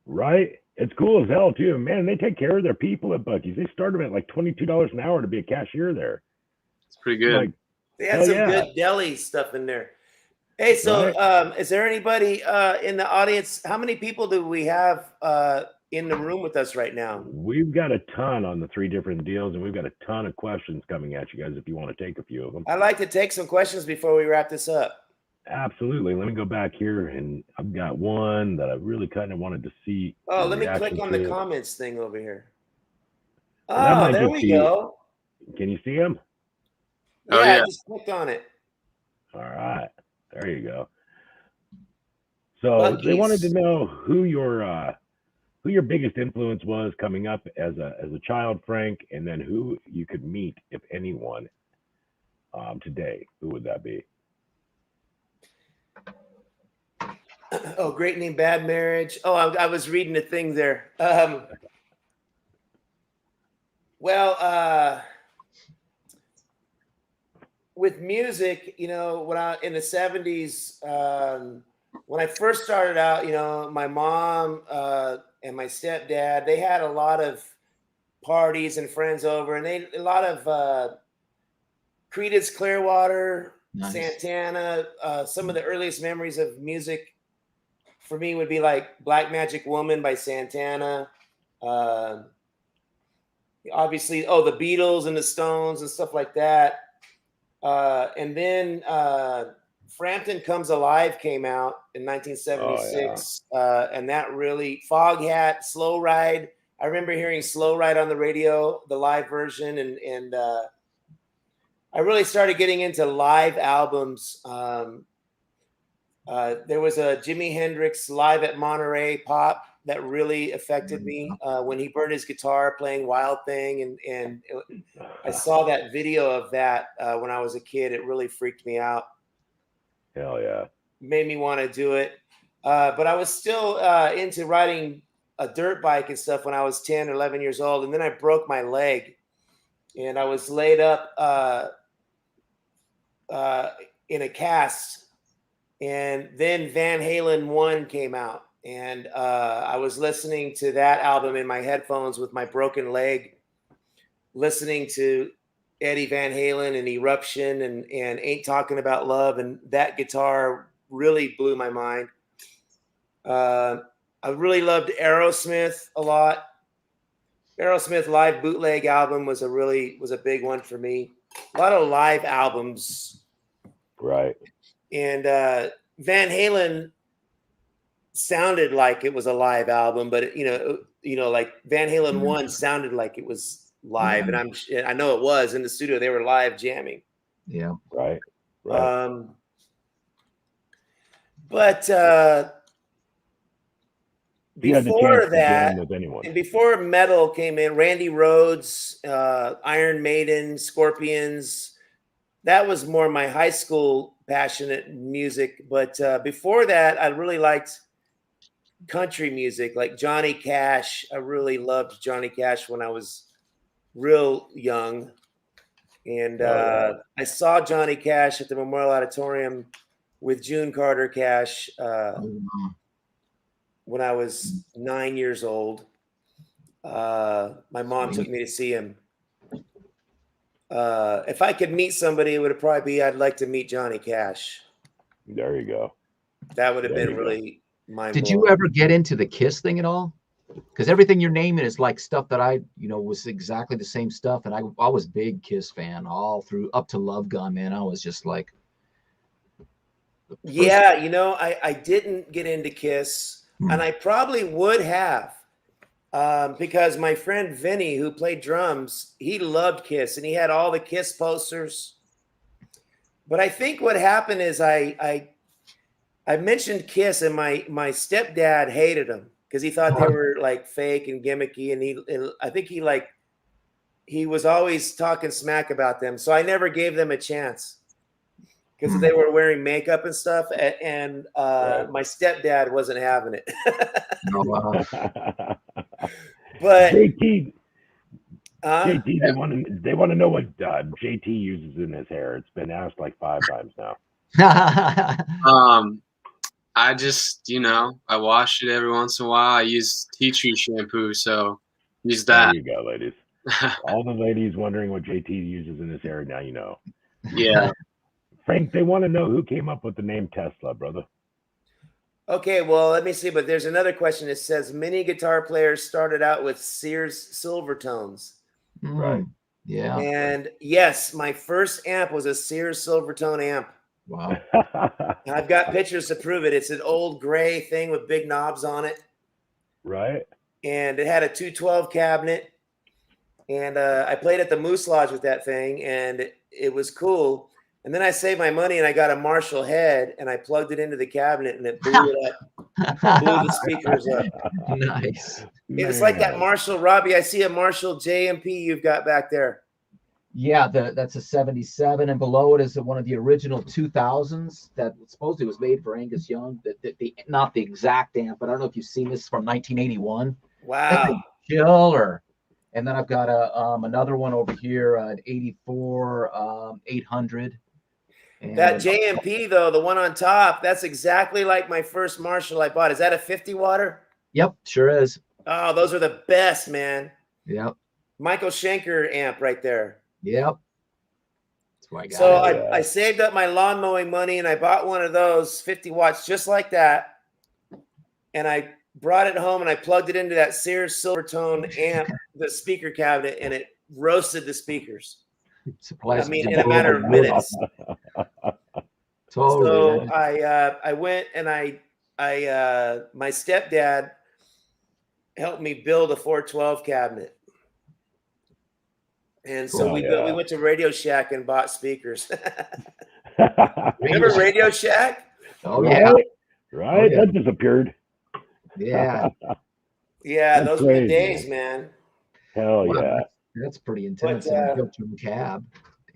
Right. It's cool as hell too, man. They take care of their people at Buc-ee's. They start them at like $22 an hour to be a cashier there. It's pretty good. Like, they had some good deli stuff in there. Hey, so is there anybody in the audience? How many people do we have in the room with us right now? We've got a ton on the 3 different deals, and we've got a ton of questions coming at you guys if you want to take a few of them. I'd like to take some questions before we wrap this up. Absolutely. Let me go back here, and I've got one that I really kind of wanted to see. Oh, let me click on the comments thing over here. Oh, there we go. Can you see him? Yeah, I just clicked on it. All right. There you go. So they wanted to know who your biggest influence was coming up as a child, Frank, and then who you could meet, if anyone, today. Who would that be? Oh, Great Name, Bad Marriage. Oh, I was reading the thing there. With music, when in the 70s, when I first started out, my mom and my stepdad, they had a lot of parties and friends over, and a lot of Creedence Clearwater, nice. Santana. Some of the earliest memories of music for me would be like Black Magic Woman by Santana. Obviously, the Beatles and the Stones and stuff like that. And then Frampton Comes Alive came out in 1976. And that really, Foghat, Slow Ride. I remember hearing Slow Ride on the radio, the live version. And I really started getting into live albums. There was a Jimi Hendrix Live at Monterey Pop that really affected me when he burned his guitar playing Wild Thing. And I saw that video of that when I was a kid. It really freaked me out. Hell yeah. Made me want to do it. But I was still into riding a dirt bike and stuff when I was 10 or 11 years old. And then I broke my leg and I was laid up in a cast. And then Van Halen 1 came out. And I was listening to that album in my headphones with my broken leg, listening to Eddie Van Halen and Eruption and Ain't Talking About Love. And that guitar really blew my mind. I really loved Aerosmith a lot. Aerosmith live bootleg album was a big one for me. A lot of live albums. Right. And Van Halen sounded like it was a live album, but like Van Halen 1 sounded like it was live, and I know it was in the studio. They were live jamming. Yeah. Right. But before that, and before metal came in, Randy Rhoads, Iron Maiden, Scorpions, that was more my high school passionate music. But before that, I really liked country music, like Johnny Cash. I really loved Johnny Cash when I was real young. And I saw Johnny Cash at the Memorial Auditorium with June Carter Cash when I was 9 years old. My mom took me to see him. if I could meet somebody, it would probably be I'd like to meet Johnny Cash. There you go. That would have There been you go. really mind Did blowing. you ever get into the Kiss thing at all? Because everything you're naming is like stuff that I, was exactly the same stuff. And I was big Kiss fan all through up to Love Gun, man. I was just like, Yeah, I didn't get into Kiss, Hmm. and I probably would have, because my friend Vinny, who played drums, he loved Kiss, and he had all the Kiss posters. But I think what happened is I mentioned Kiss, and my stepdad hated them because he thought they were like fake and gimmicky, and I think he was always talking smack about them. So I never gave them a chance because they were wearing makeup and stuff, and Right. my stepdad wasn't having it. Oh, wow. But JT, JT, they want to know what JT uses in his hair. It's been asked like 5 times now. I just, I wash it every once in a while. I use tea tree shampoo, so use that. There you go, ladies. All the ladies wondering what JT uses in his hair, now you know. Yeah. Frank, they want to know who came up with the name Tesla, brother. Okay, well, let me see. But there's another question. It says many guitar players started out with Sears Silvertones. Right. Yeah. And yes, my first amp was a Sears Silvertone amp. Wow. And I've got pictures to prove it. It's an old gray thing with big knobs on it. Right. And it had a 212 cabinet. And I played at the Moose Lodge with that thing, and it was cool. And then I saved my money, and I got a Marshall head, and I plugged it into the cabinet, and it blew it up, blew the speakers up. Nice. It was like that Man. Marshall, Robbie. I see a Marshall J&P you've got back there. Yeah, that's a 77, and below it is one of the original 2000s that supposedly was made for Angus Young. The not the exact amp, but I don't know if you've seen this from 1981. Wow. Killer. And then I've got another one over here, an 84 800. And That J&P, though, the one on top, that's exactly like my first Marshall I bought. Is that a 50 watter? Yep, sure is. Oh, those are the best, man. Yep. Michael Schenker amp right there. Yep. That's why I got So it. I saved up my lawn mowing money, and I bought one of those 50 watts just like that. And I brought it home, and I plugged it into that Sears Silvertone amp, the speaker cabinet, and it roasted the speakers. I mean, in a matter of minutes. Totally. So I went, and I my stepdad helped me build a 412 cabinet. And so we went to Radio Shack and bought speakers. Remember Radio Shack? Oh, right? yeah. Right? Oh, yeah. That disappeared. Yeah. Yeah, That's those were the crazy. days, man. Hell Wow, yeah. That's pretty intense. But, And you built your own cab.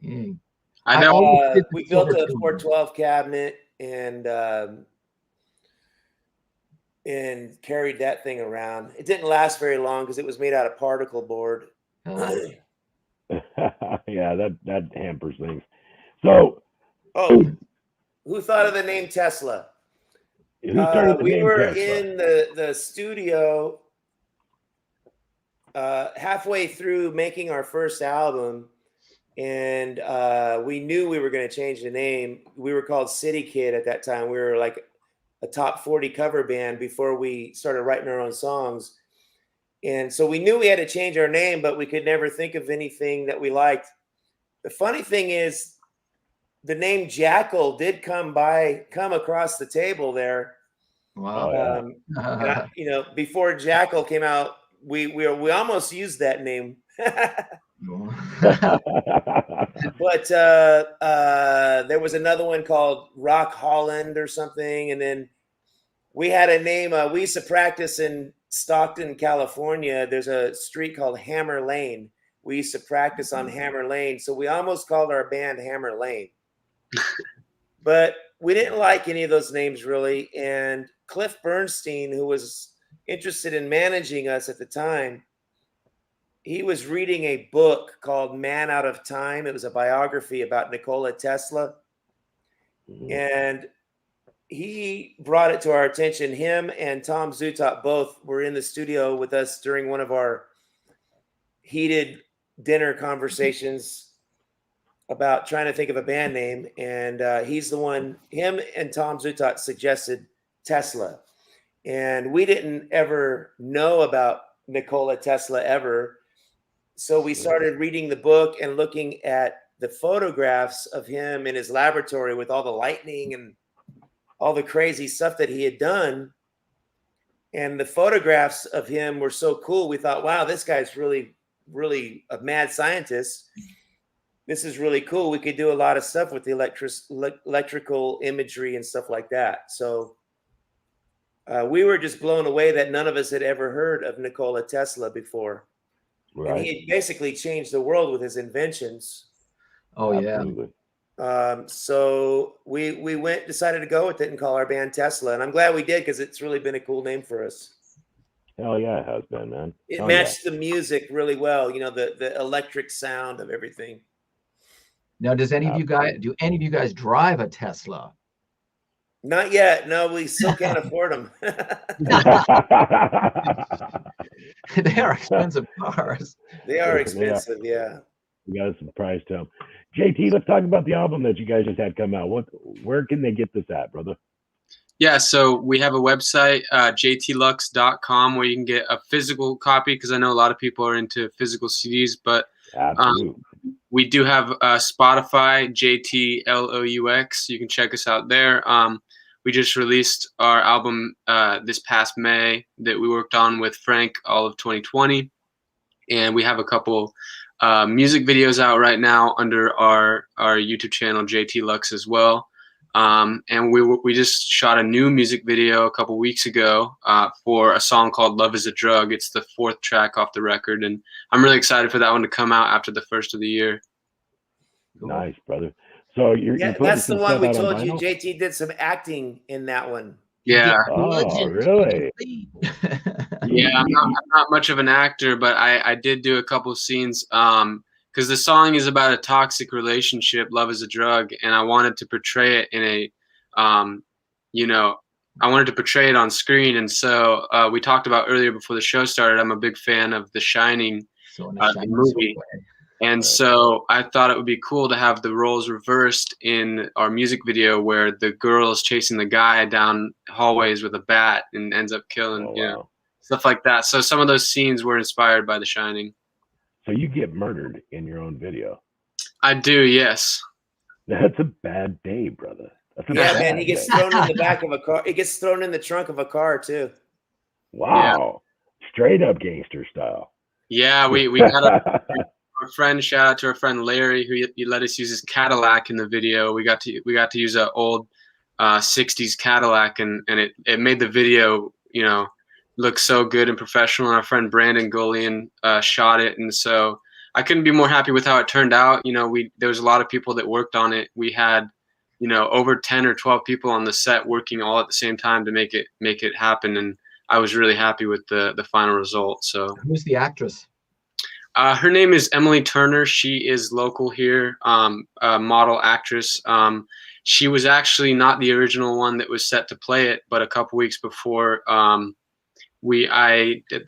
Dang. I know. We built a 412 cabinet and carried that thing around. It didn't last very long because it was made out of particle board. Yeah, that hampers things. So, who thought of the name Tesla? who started the we name were Tesla? in the studio halfway through making our first album, and we knew we were going to change the name. We were called City Kid at that time. We were like a top 40 cover band before we started writing our own songs. And so we knew we had to change our name, but we could never think of anything that we liked. The funny thing is, the name Jackal did come across the table there. Wow. And before Jackal came out, we almost used that name. But there was another one called Rock Holland or something, and then we had a name. We used to practice in Stockton, California. There's a street called Hammer Lane. We used to practice on Hammer Lane, so we almost called our band Hammer Lane. But we didn't like any of those names really. And Cliff Bernstein, who was interested in managing us at the time, he was reading a book called Man Out of Time. It was a biography about Nikola Tesla. And he brought it to our attention. Him and Tom Zutop both were in the studio with us during one of our heated dinner conversations. about trying to think of a band name, and he's the one. Him and Tom Zutaut suggested Tesla, and we didn't ever know about Nikola Tesla ever. So we started reading the book and looking at the photographs of him in his laboratory with all the lightning and all the crazy stuff that he had done. And the photographs of him were so cool. We thought, wow, this guy's really, really a mad scientist. This is really cool. We could do a lot of stuff with the electrical imagery and stuff like that. So we were just blown away that none of us had ever heard of Nikola Tesla before. Right. And he had basically changed the world with his inventions. Oh, Absolutely. So we decided to go with it and call our band Tesla. And I'm glad we did, because it's really been a cool name for us. Hell yeah, it has been, man. It matched the music really well, you know, the electric sound of everything. Now, do any of you guys drive a Tesla? Not yet. No, we still can't afford them. They are expensive cars. They are expensive, yeah. We got a surprise to them. JT, let's talk about the album that you guys just had come out. Where can they get this at, brother? Yeah, so we have a website, JT.Lous.com, where you can get a physical copy, because I know a lot of people are into physical CDs, but we do have Spotify, J.T.Lous. You can check us out there. We just released our album this past May that we worked on with Frank all of 2020. And we have a couple music videos out right now under our YouTube channel, J.T.Lous, as well. And we just shot a new music video a couple weeks ago for a song called Love is a Drug. It's the 4th track off the record. And I'm really excited for that one to come out after the first of the year. Nice, brother. So that's the one we told you. JT did some acting in that one. Yeah. Oh, really? Yeah, I'm not much of an actor, but I did do a couple of scenes because the song is about a toxic relationship. Love is a drug, and I wanted to portray it in a, I wanted to portray it on screen. And so we talked about earlier before the show started, I'm a big fan of The Shining, the movie. And so I thought it would be cool to have the roles reversed in our music video, where the girl is chasing the guy down hallways with a bat and ends up killing, stuff like that. So some of those scenes were inspired by The Shining. So you get murdered in your own video? I do, yes. That's a bad day, brother. Man, he gets thrown in the back of a car. He gets thrown in the trunk of a car too. Wow. Yeah. Straight up gangster style. Yeah, we got a friend, shout out to our friend Larry, who he let us use his Cadillac in the video. We got to use an old 60s Cadillac, and it made the video, look so good and professional. And our friend Brandon Golian shot it, and so I couldn't be more happy with how it turned out. There was a lot of people that worked on it. We had over 10 or 12 people on the set working all at the same time to make it happen, and I was really happy with the final result. So who's the actress? Her name is Emily Turner. She is local here, a model actress. She was actually not the original one that was set to play it, but a couple weeks before, I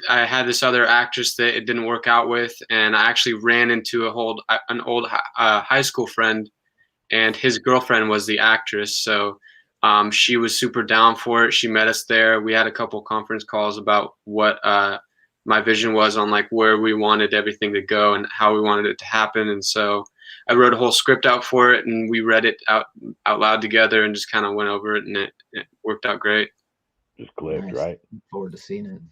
had this other actress that it didn't work out with, and I actually ran into an old high school friend, and his girlfriend was the actress. So she was super down for it. She met us there. We had a couple conference calls about what my vision was on where we wanted everything to go and how we wanted it to happen. And so I wrote a whole script out for it, and we read it out loud together and just kind of went over it, and it worked out great. Just clicked, nice. Right? Look forward to seeing it.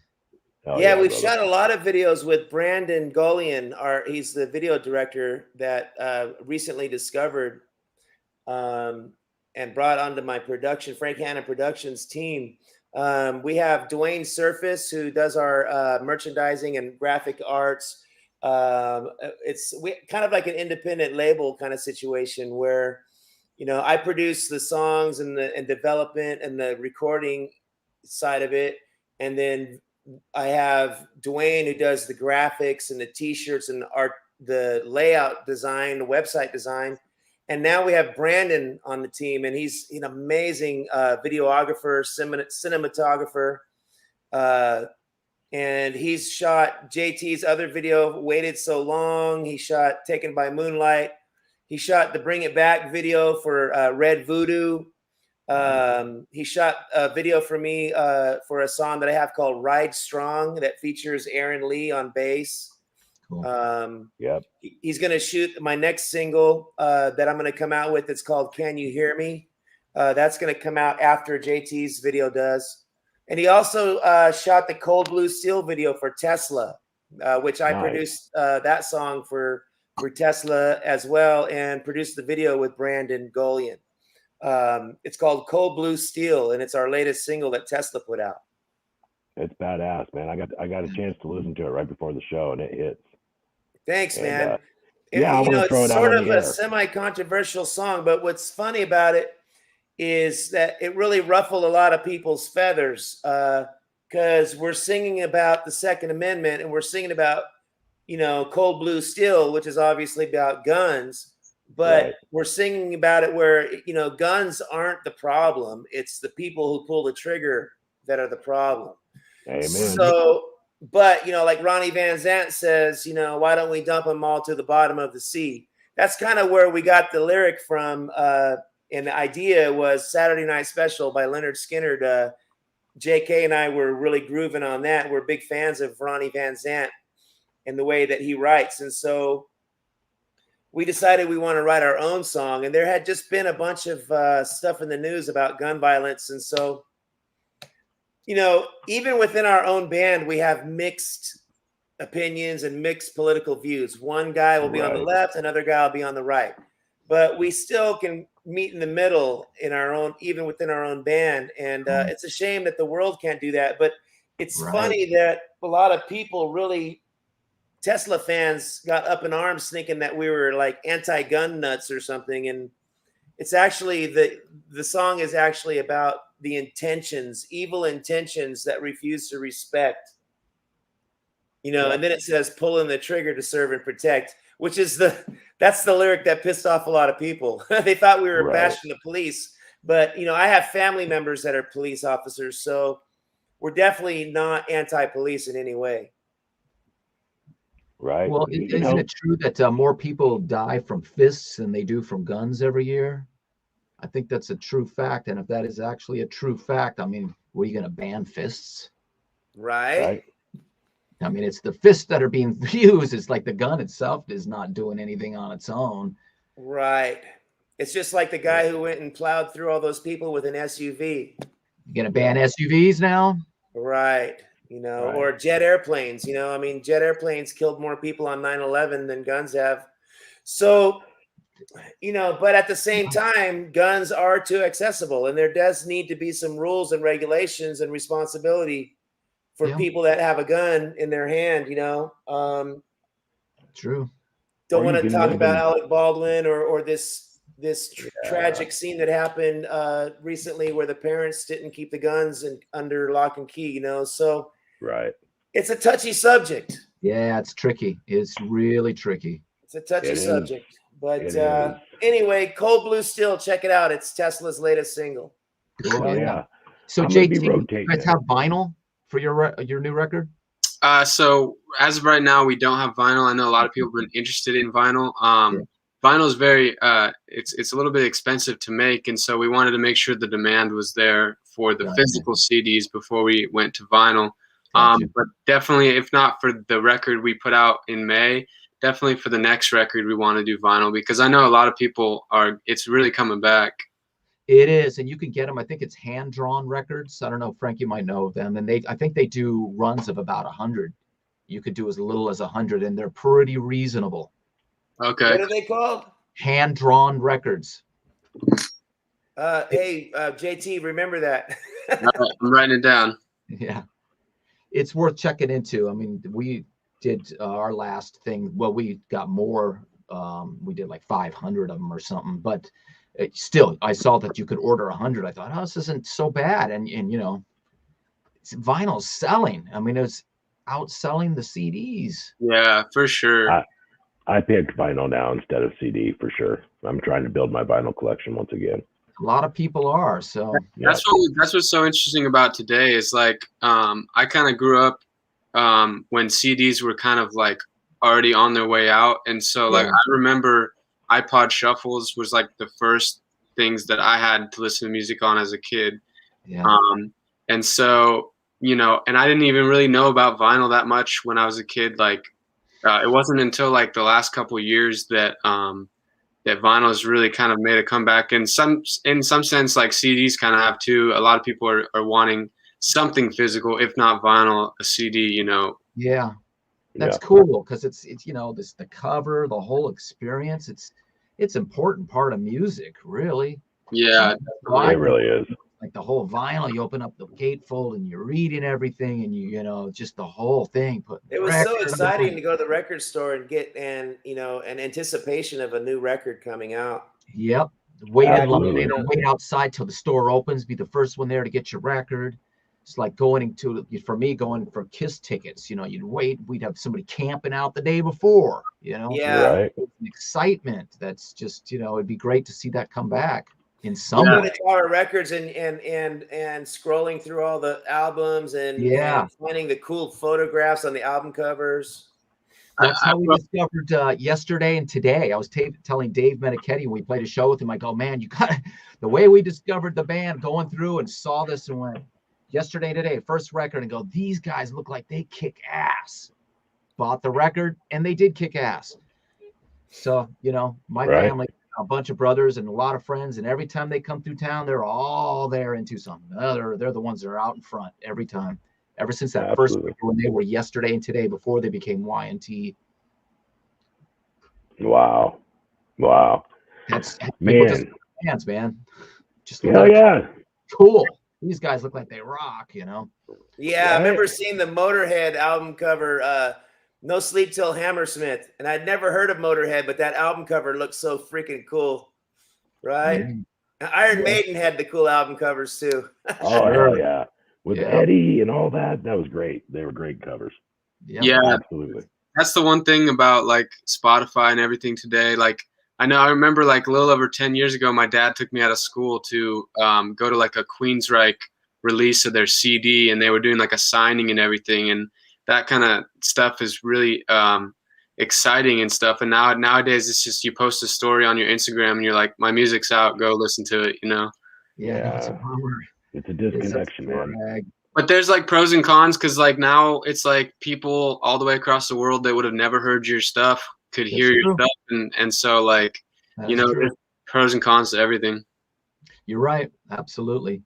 Yeah, we've shot a lot of videos with Brandon Golian. He's the video director that recently discovered and brought onto my production, Frank Hannon Productions team. We have Dwayne Surface, who does our merchandising and graphic arts. It's kind of like an independent label kind of situation where, I produce the songs and development and the recording side of it. And then I have Dwayne, who does the graphics and the t-shirts and the layout design, the website design. And now we have Brandon on the team, and he's an amazing videographer, cinematographer. And he's shot JT's other video, Waited So Long. He shot Taken by Moonlight. He shot the Bring It Back video for Red Voodoo. He shot a video for me for a song that I have called Ride Strong that features Aaron Lee on bass. Cool. Yep. He's going to shoot my next single that I'm going to come out with. It's called Can You Hear Me? That's going to come out after JT's video does. And he also shot the Cold Blue Steel video for Tesla, which I produced that song for Tesla as well, and produced the video with Brandon Golian. It's called Cold Blue Steel, and it's our latest single that Tesla put out. It's badass, man. I got a chance to listen to it right before the show, and it hits. Thanks, man. Yeah, I'm gonna throw it it's out sort on of the a air. semi-controversial song, but what's funny about it is that it really ruffled a lot of people's feathers because we're singing about the Second Amendment, and we're singing about, Cold Blue Steel, which is obviously about guns, but we're singing about it where, guns aren't the problem. It's the people who pull the trigger that are the problem. Amen. So, but, like Ronnie Van Zant says, why don't we dump them all to the bottom of the sea? That's kind of where we got the lyric from. And the idea was Saturday Night Special by Leonard Skinner. JK and I were really grooving on that. We're big fans of Ronnie Van Zant and the way that he writes. And so we decided we want to write our own song. And there had just been a bunch of stuff in the news about gun violence. And so, even within our own band, we have mixed opinions and mixed political views. One guy will be on the left, another guy will be on the right. But we still can meet in the middle in our own, even within our own band. And it's a shame that the world can't do that. But it's funny that a lot of people really, Tesla fans got up in arms thinking that we were like anti-gun nuts or something. And it's actually the song is actually about the intentions, evil intentions that refuse to respect, and then it says pulling the trigger to serve and protect, which is that's the lyric that pissed off a lot of people. They thought we were bashing the police, but I have family members that are police officers, so we're definitely not anti-police in any way. Right. Well, isn't it true that more people die from fists than they do from guns every year? I think that's a true fact. And if that is actually a true fact, I mean, were you going to ban fists? Right. I mean, it's the fists that are being used. It's like the gun itself is not doing anything on its own. Right. It's just like the guy who went and plowed through all those people with an SUV. You going to ban SUVs now? Right. Or jet airplanes. I mean, jet airplanes killed more people on 9/11 than guns have. So, but at the same time, guns are too accessible, and there does need to be some rules and regulations and responsibility for people that have a gun in their hand. True. Don't want to talk about Alec Baldwin or this tragic scene that happened recently where the parents didn't keep the guns under lock and key. So it's a touchy subject. Yeah, it's tricky. It's really tricky. It's a touchy subject. But anyway, Cold Blue Steel, check it out. It's Tesla's latest single. Oh, yeah. So JT, you guys have vinyl for your new record? So as of right now, we don't have vinyl. I know a lot of people have been interested in vinyl. Vinyl is very it's a little bit expensive to make, and so we wanted to make sure the demand was there for the physical CDs before we went to vinyl. But definitely, if not for the record we put out in May, definitely for the next record we want to do vinyl, because I know a lot of people it's really coming back. It is, and you can get them. I think it's Hand Drawn Records. I don't know, Frank, you might know them. And I think they do runs of about 100. You could do as little as 100, and they're pretty reasonable. Okay. What are they called? Hand Drawn Records. Hey, JT, remember that. I'm writing it down. Yeah, it's worth checking into. I mean, we did our last thing. Well, we got more. We did like 500 of them or something, but still, I saw that you could order 100. I thought, oh, this isn't so bad. And vinyl's selling. I mean, it's outselling the CDs. Yeah, for sure. I picked vinyl now instead of CD for sure. I'm trying to build my vinyl collection once again. A lot of people are. So that's what's so interesting about today is like I kind of grew up when CDs were kind of like already on their way out, and so like I remember iPod shuffles was like the first things that I had to listen to music on as a kid. Yeah. And so, you know, and I didn't even really know about vinyl that much when I was a kid. Like, it wasn't until like the last couple of years that that vinyl has really kind of made a comeback. And in some sense, like CDs kind of have too. A lot of people are wanting something physical, if not vinyl, a CD. You know. Yeah. That's cool because it's you know the cover, the whole experience. It's important part of music, really. Yeah, it really is. Like the whole vinyl, you open up the gatefold and you're reading everything, and you know just the whole thing. It was so exciting to go to the record store and get an anticipation of a new record coming out. Yep. Wait in line, wait outside till the store opens. Be the first one there to get your record. It's like going for Kiss tickets. You know, you'd wait. We'd have somebody camping out the day before. You know, right? Excitement. That's just it'd be great to see that come back in some. Go to Tower Records and scrolling through all the albums and finding the cool photographs on the album covers. That's how we discovered Yesterday and Today. I was telling Dave Meniketti when we played a show with him. I go, man, you got the way we discovered the band, going through and saw this and went. Yesterday, Today, first record, and go, these guys look like they kick ass. Bought the record, and they did kick ass. So, my family, a bunch of brothers and a lot of friends, and every time they come through town, they're all there into something. They're the ones that are out in front every time. Ever since that first record when they were Yesterday and Today, before they became Y&T. Wow. That's man. Hands, man. Just cool. These guys look like they rock, Yeah, right? I remember seeing the Motorhead album cover, No Sleep Till Hammersmith, and I'd never heard of Motorhead, but that album cover looked so freaking cool, right? Mm-hmm. Iron Maiden had the cool album covers too. Oh, hell yeah. With Eddie and all that, that was great. They were great covers. Yeah, absolutely. That's the one thing about like Spotify and everything today. Like, I remember like a little over 10 years ago, my dad took me out of school to go to like a Queensryche release of their CD, and they were doing like a signing and everything. And that kind of stuff is really exciting and stuff. And nowadays it's just, you post a story on your Instagram and you're like, my music's out, go listen to it, Yeah. It's a disconnection, man. But there's like pros and cons, because like now it's like people all the way across the world that would have never heard your stuff could hear your stuff, and so like there's pros and cons to everything. You're right, absolutely.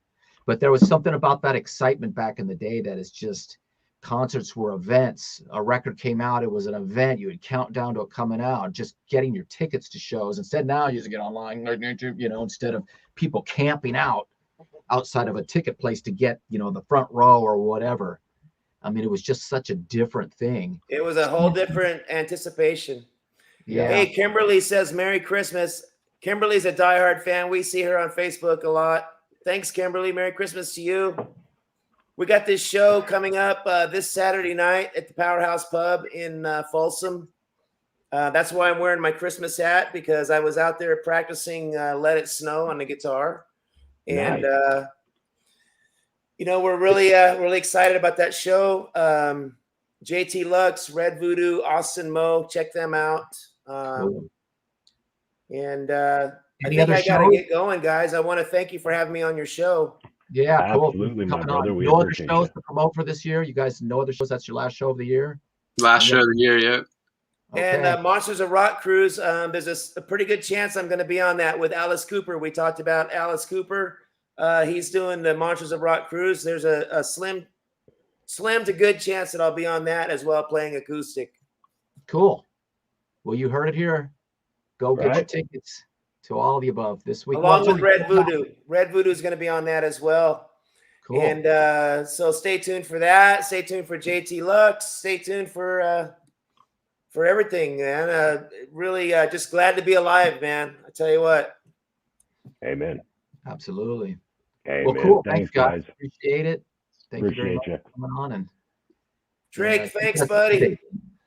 But there was something about that excitement back in the day that is just, concerts were events. A record came out, it was an event. You would count down to it coming out, just getting your tickets to shows. Instead now you just get online, instead of people camping outside of a ticket place to get the front row or whatever. I mean, it was just such a different thing. It was a whole different anticipation. Yeah. Hey, Kimberly says Merry Christmas. Kimberly's a diehard fan. We see her on Facebook a lot. Thanks, Kimberly. Merry Christmas to you. We got this show coming up this Saturday night at the Powerhouse Pub in Folsom. That's why I'm wearing my Christmas hat, because I was out there practicing Let It Snow on the guitar. And, nice. We're really excited about that show. J.T.Lous, Red Voodoo, Austin Moe, check them out. Cool. And I think I got to get going, guys. I want to thank you for having me on your show. Yeah, absolutely, my brother. We no other shows to promote for this year? You guys, no other shows? That's your last show of the year? Last show of the year, yeah. Okay. And Monsters of Rock Cruise, there's a pretty good chance I'm going to be on that with Alice Cooper. We talked about Alice Cooper. He's doing the Monsters of Rock Cruise. There's a slim to good chance that I'll be on that as well, playing acoustic. Cool. Well, you heard it here. Go get your tickets to all of the above this week. Along with Red Voodoo. Red Voodoo is going to be on that as well. Cool. And so stay tuned for that. Stay tuned for J.T.Lous. Stay tuned for everything, man. Really just glad to be alive, man. I tell you what. Amen. Absolutely. Amen. Well, cool. Thanks, guys. Appreciate it. Appreciate you coming on. And Drake, thanks, buddy.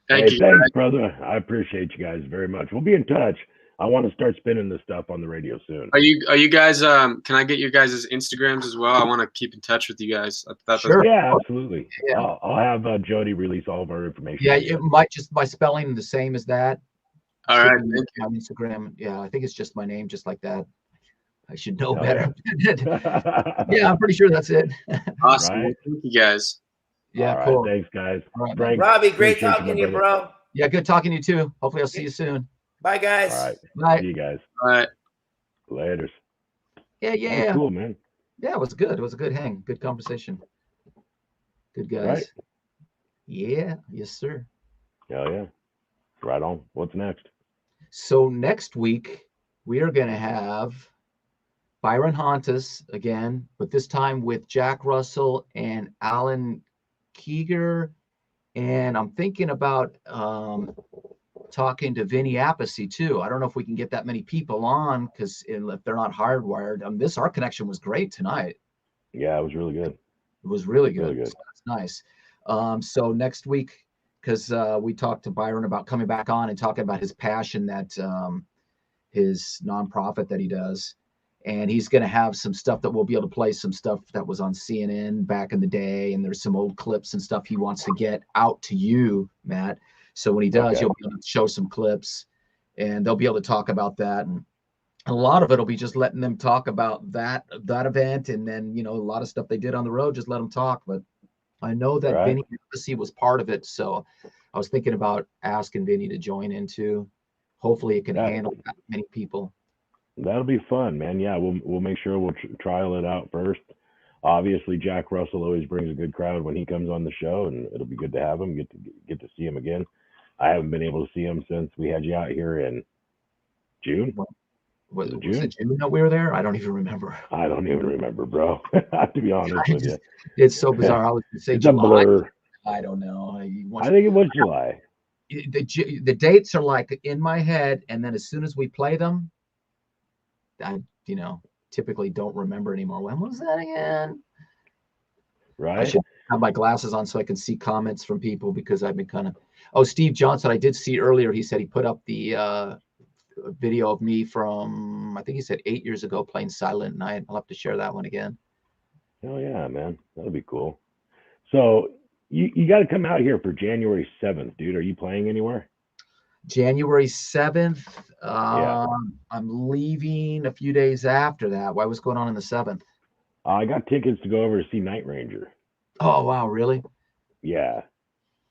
Thank you. Thanks, brother. I appreciate you guys very much. We'll be in touch. I want to start spinning this stuff on the radio soon. Are you guys? Can I get your guys' Instagrams as well? I want to keep in touch with you guys. Sure. Yeah, absolutely. Yeah. I'll have Jody release all of our information. Yeah, it might just by spelling the same as that. All right. Thank you. On Instagram. Yeah, I think it's just my name, just like that. I should know Hell better. yeah. Yeah, I'm pretty sure that's it. Awesome. Right. Well, thank you guys. Yeah, All right. cool. Thanks, guys. All right, man. Frank, Robbie, great appreciate talking to my you, brother. bro. Yeah, good talking to you too. Hopefully I'll see you soon. Bye, guys. All right. Bye. See you guys. All right. Later. Yeah, That was yeah. cool, man. Yeah, it was good. It was a good hang. Good conversation. Good guys. Right. Yeah, yes, sir. Hell yeah. Right on. What's next? So next week we are going to have Byron Hontus again, but this time with Jack Russell and Alan Keeger. And I'm thinking about talking to Vinny Appice too. I don't know if we can get that many people on because if they're not hardwired, our connection was great tonight. Yeah, it was really good. It was really good. Really good. So that's nice. So next week, because we talked to Byron about coming back on and talking about his passion, that his nonprofit that he does. And he's going to have some stuff that we'll be able to play, some stuff that was on CNN back in the day. And there's some old clips and stuff he wants to get out to you, Matt. So when he does, Okay. you'll be able to show some clips and they'll be able to talk about that. And a lot of it will be just letting them talk about that event. And then, a lot of stuff they did on the road, just let them talk. But I know that Right. Vinny Appice was part of it. So I was thinking about asking Vinny to join in too. Hopefully it can handle that many people. That'll be fun, man. Yeah, we'll make sure we'll trial it out first. Obviously, Jack Russell always brings a good crowd when he comes on the show, and it'll be good to have him. Get to see him again. I haven't been able to see him since we had you out here in June. Was it June that we were there? I don't even remember. I don't even remember, bro. To be honest with you, it's so bizarre. I was going to say it's July. a blur. I don't know. I think it was July. The dates are like in my head, and then as soon as we play them, I typically don't remember anymore. When was that again? Right. I should have my glasses on so I can see comments from people because I've been kind of. Oh, Steve Johnson, I did see earlier. He said he put up the video of me from, I think he said 8 years ago playing Silent Night. I'll have to share that one again. Oh yeah, man, that'll be cool. So you got to come out here for January 7th, dude. Are you playing anywhere? January 7th. Yeah. I'm leaving a few days after that. What's going on the 7th? I got tickets to go over to see Night Ranger. Oh wow, really? Yeah,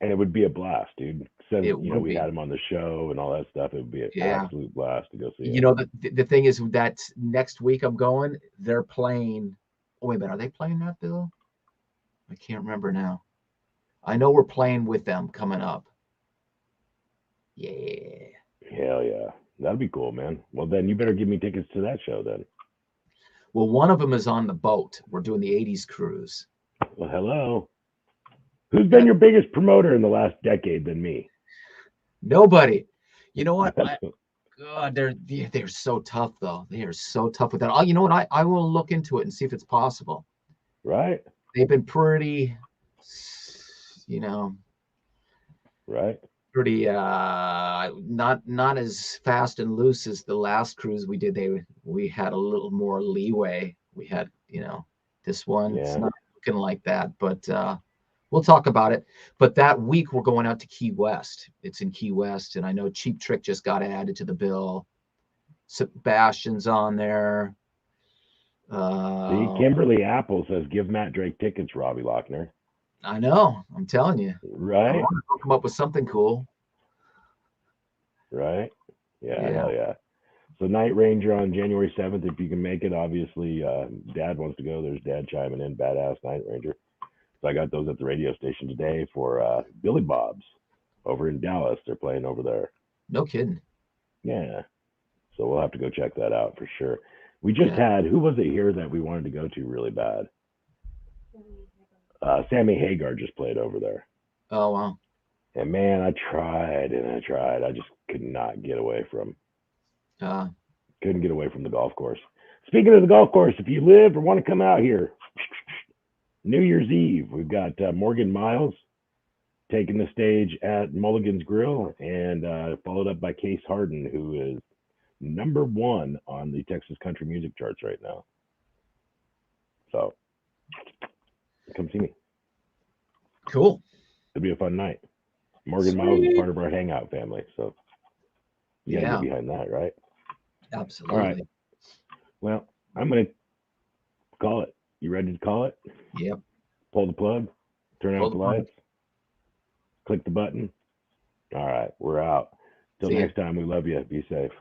and it would be a blast, dude. Since we be. had him on the show and all that stuff, it would be an absolute blast to go see him. The thing is that next week I'm going. They're playing. Oh, wait a minute, are they playing that, Bill? I can't remember now. I know we're playing with them coming up. Yeah. Hell yeah. That'd be cool, man. Well, then you better give me tickets to that show then. Well, one of them is on the boat. We're doing the 80s cruise. Well, hello. Who's been your biggest promoter in the last decade than me? Nobody. You know what? God, they're so tough, though. They are so tough with that. Oh, you know what? I will look into it and see if it's possible. Right. They've been pretty, right. Pretty not as fast and loose as the last cruise we did. We had a little more leeway. We had, this one, It's not looking like that, but we'll talk about it. But that week we're going out to Key West. It's in Key West, and I know Cheap Trick just got added to the bill. Sebastian's on there. See, Kimberly Apple says give Matt Drake tickets, Robbie Lochner. I know. I'm telling you. Right. I want to come up with something cool. Right. Yeah. Hell yeah. So Night Ranger on January 7th, if you can make it. Obviously, Dad wants to go. There's Dad chiming in. Badass Night Ranger. So I got those at the radio station today for Billy Bob's over in Dallas. They're playing over there. No kidding. Yeah. So we'll have to go check that out for sure. We just had, who was it here that we wanted to go to really bad? Sammy Hagar just played over there. Oh, wow. And man, I tried. I just could not get away from. Couldn't get away from the golf course. Speaking of the golf course, if you live or want to come out here, New Year's Eve, we've got Morgan Miles taking the stage at Mulligan's Grill, and followed up by Case Harden, who is #1 on the Texas country music charts right now. So come see me. Cool. It'll be a fun night. Morgan Miles is part of our hangout family, so You got to Yeah, get behind that, right? absolutely. Well, I'm going to call it. You ready to call it? Yep. Pull the plug, turn Pull out the the plug. lights, click the button. All right, we're out. Till See ya. next time, we love you. Be safe.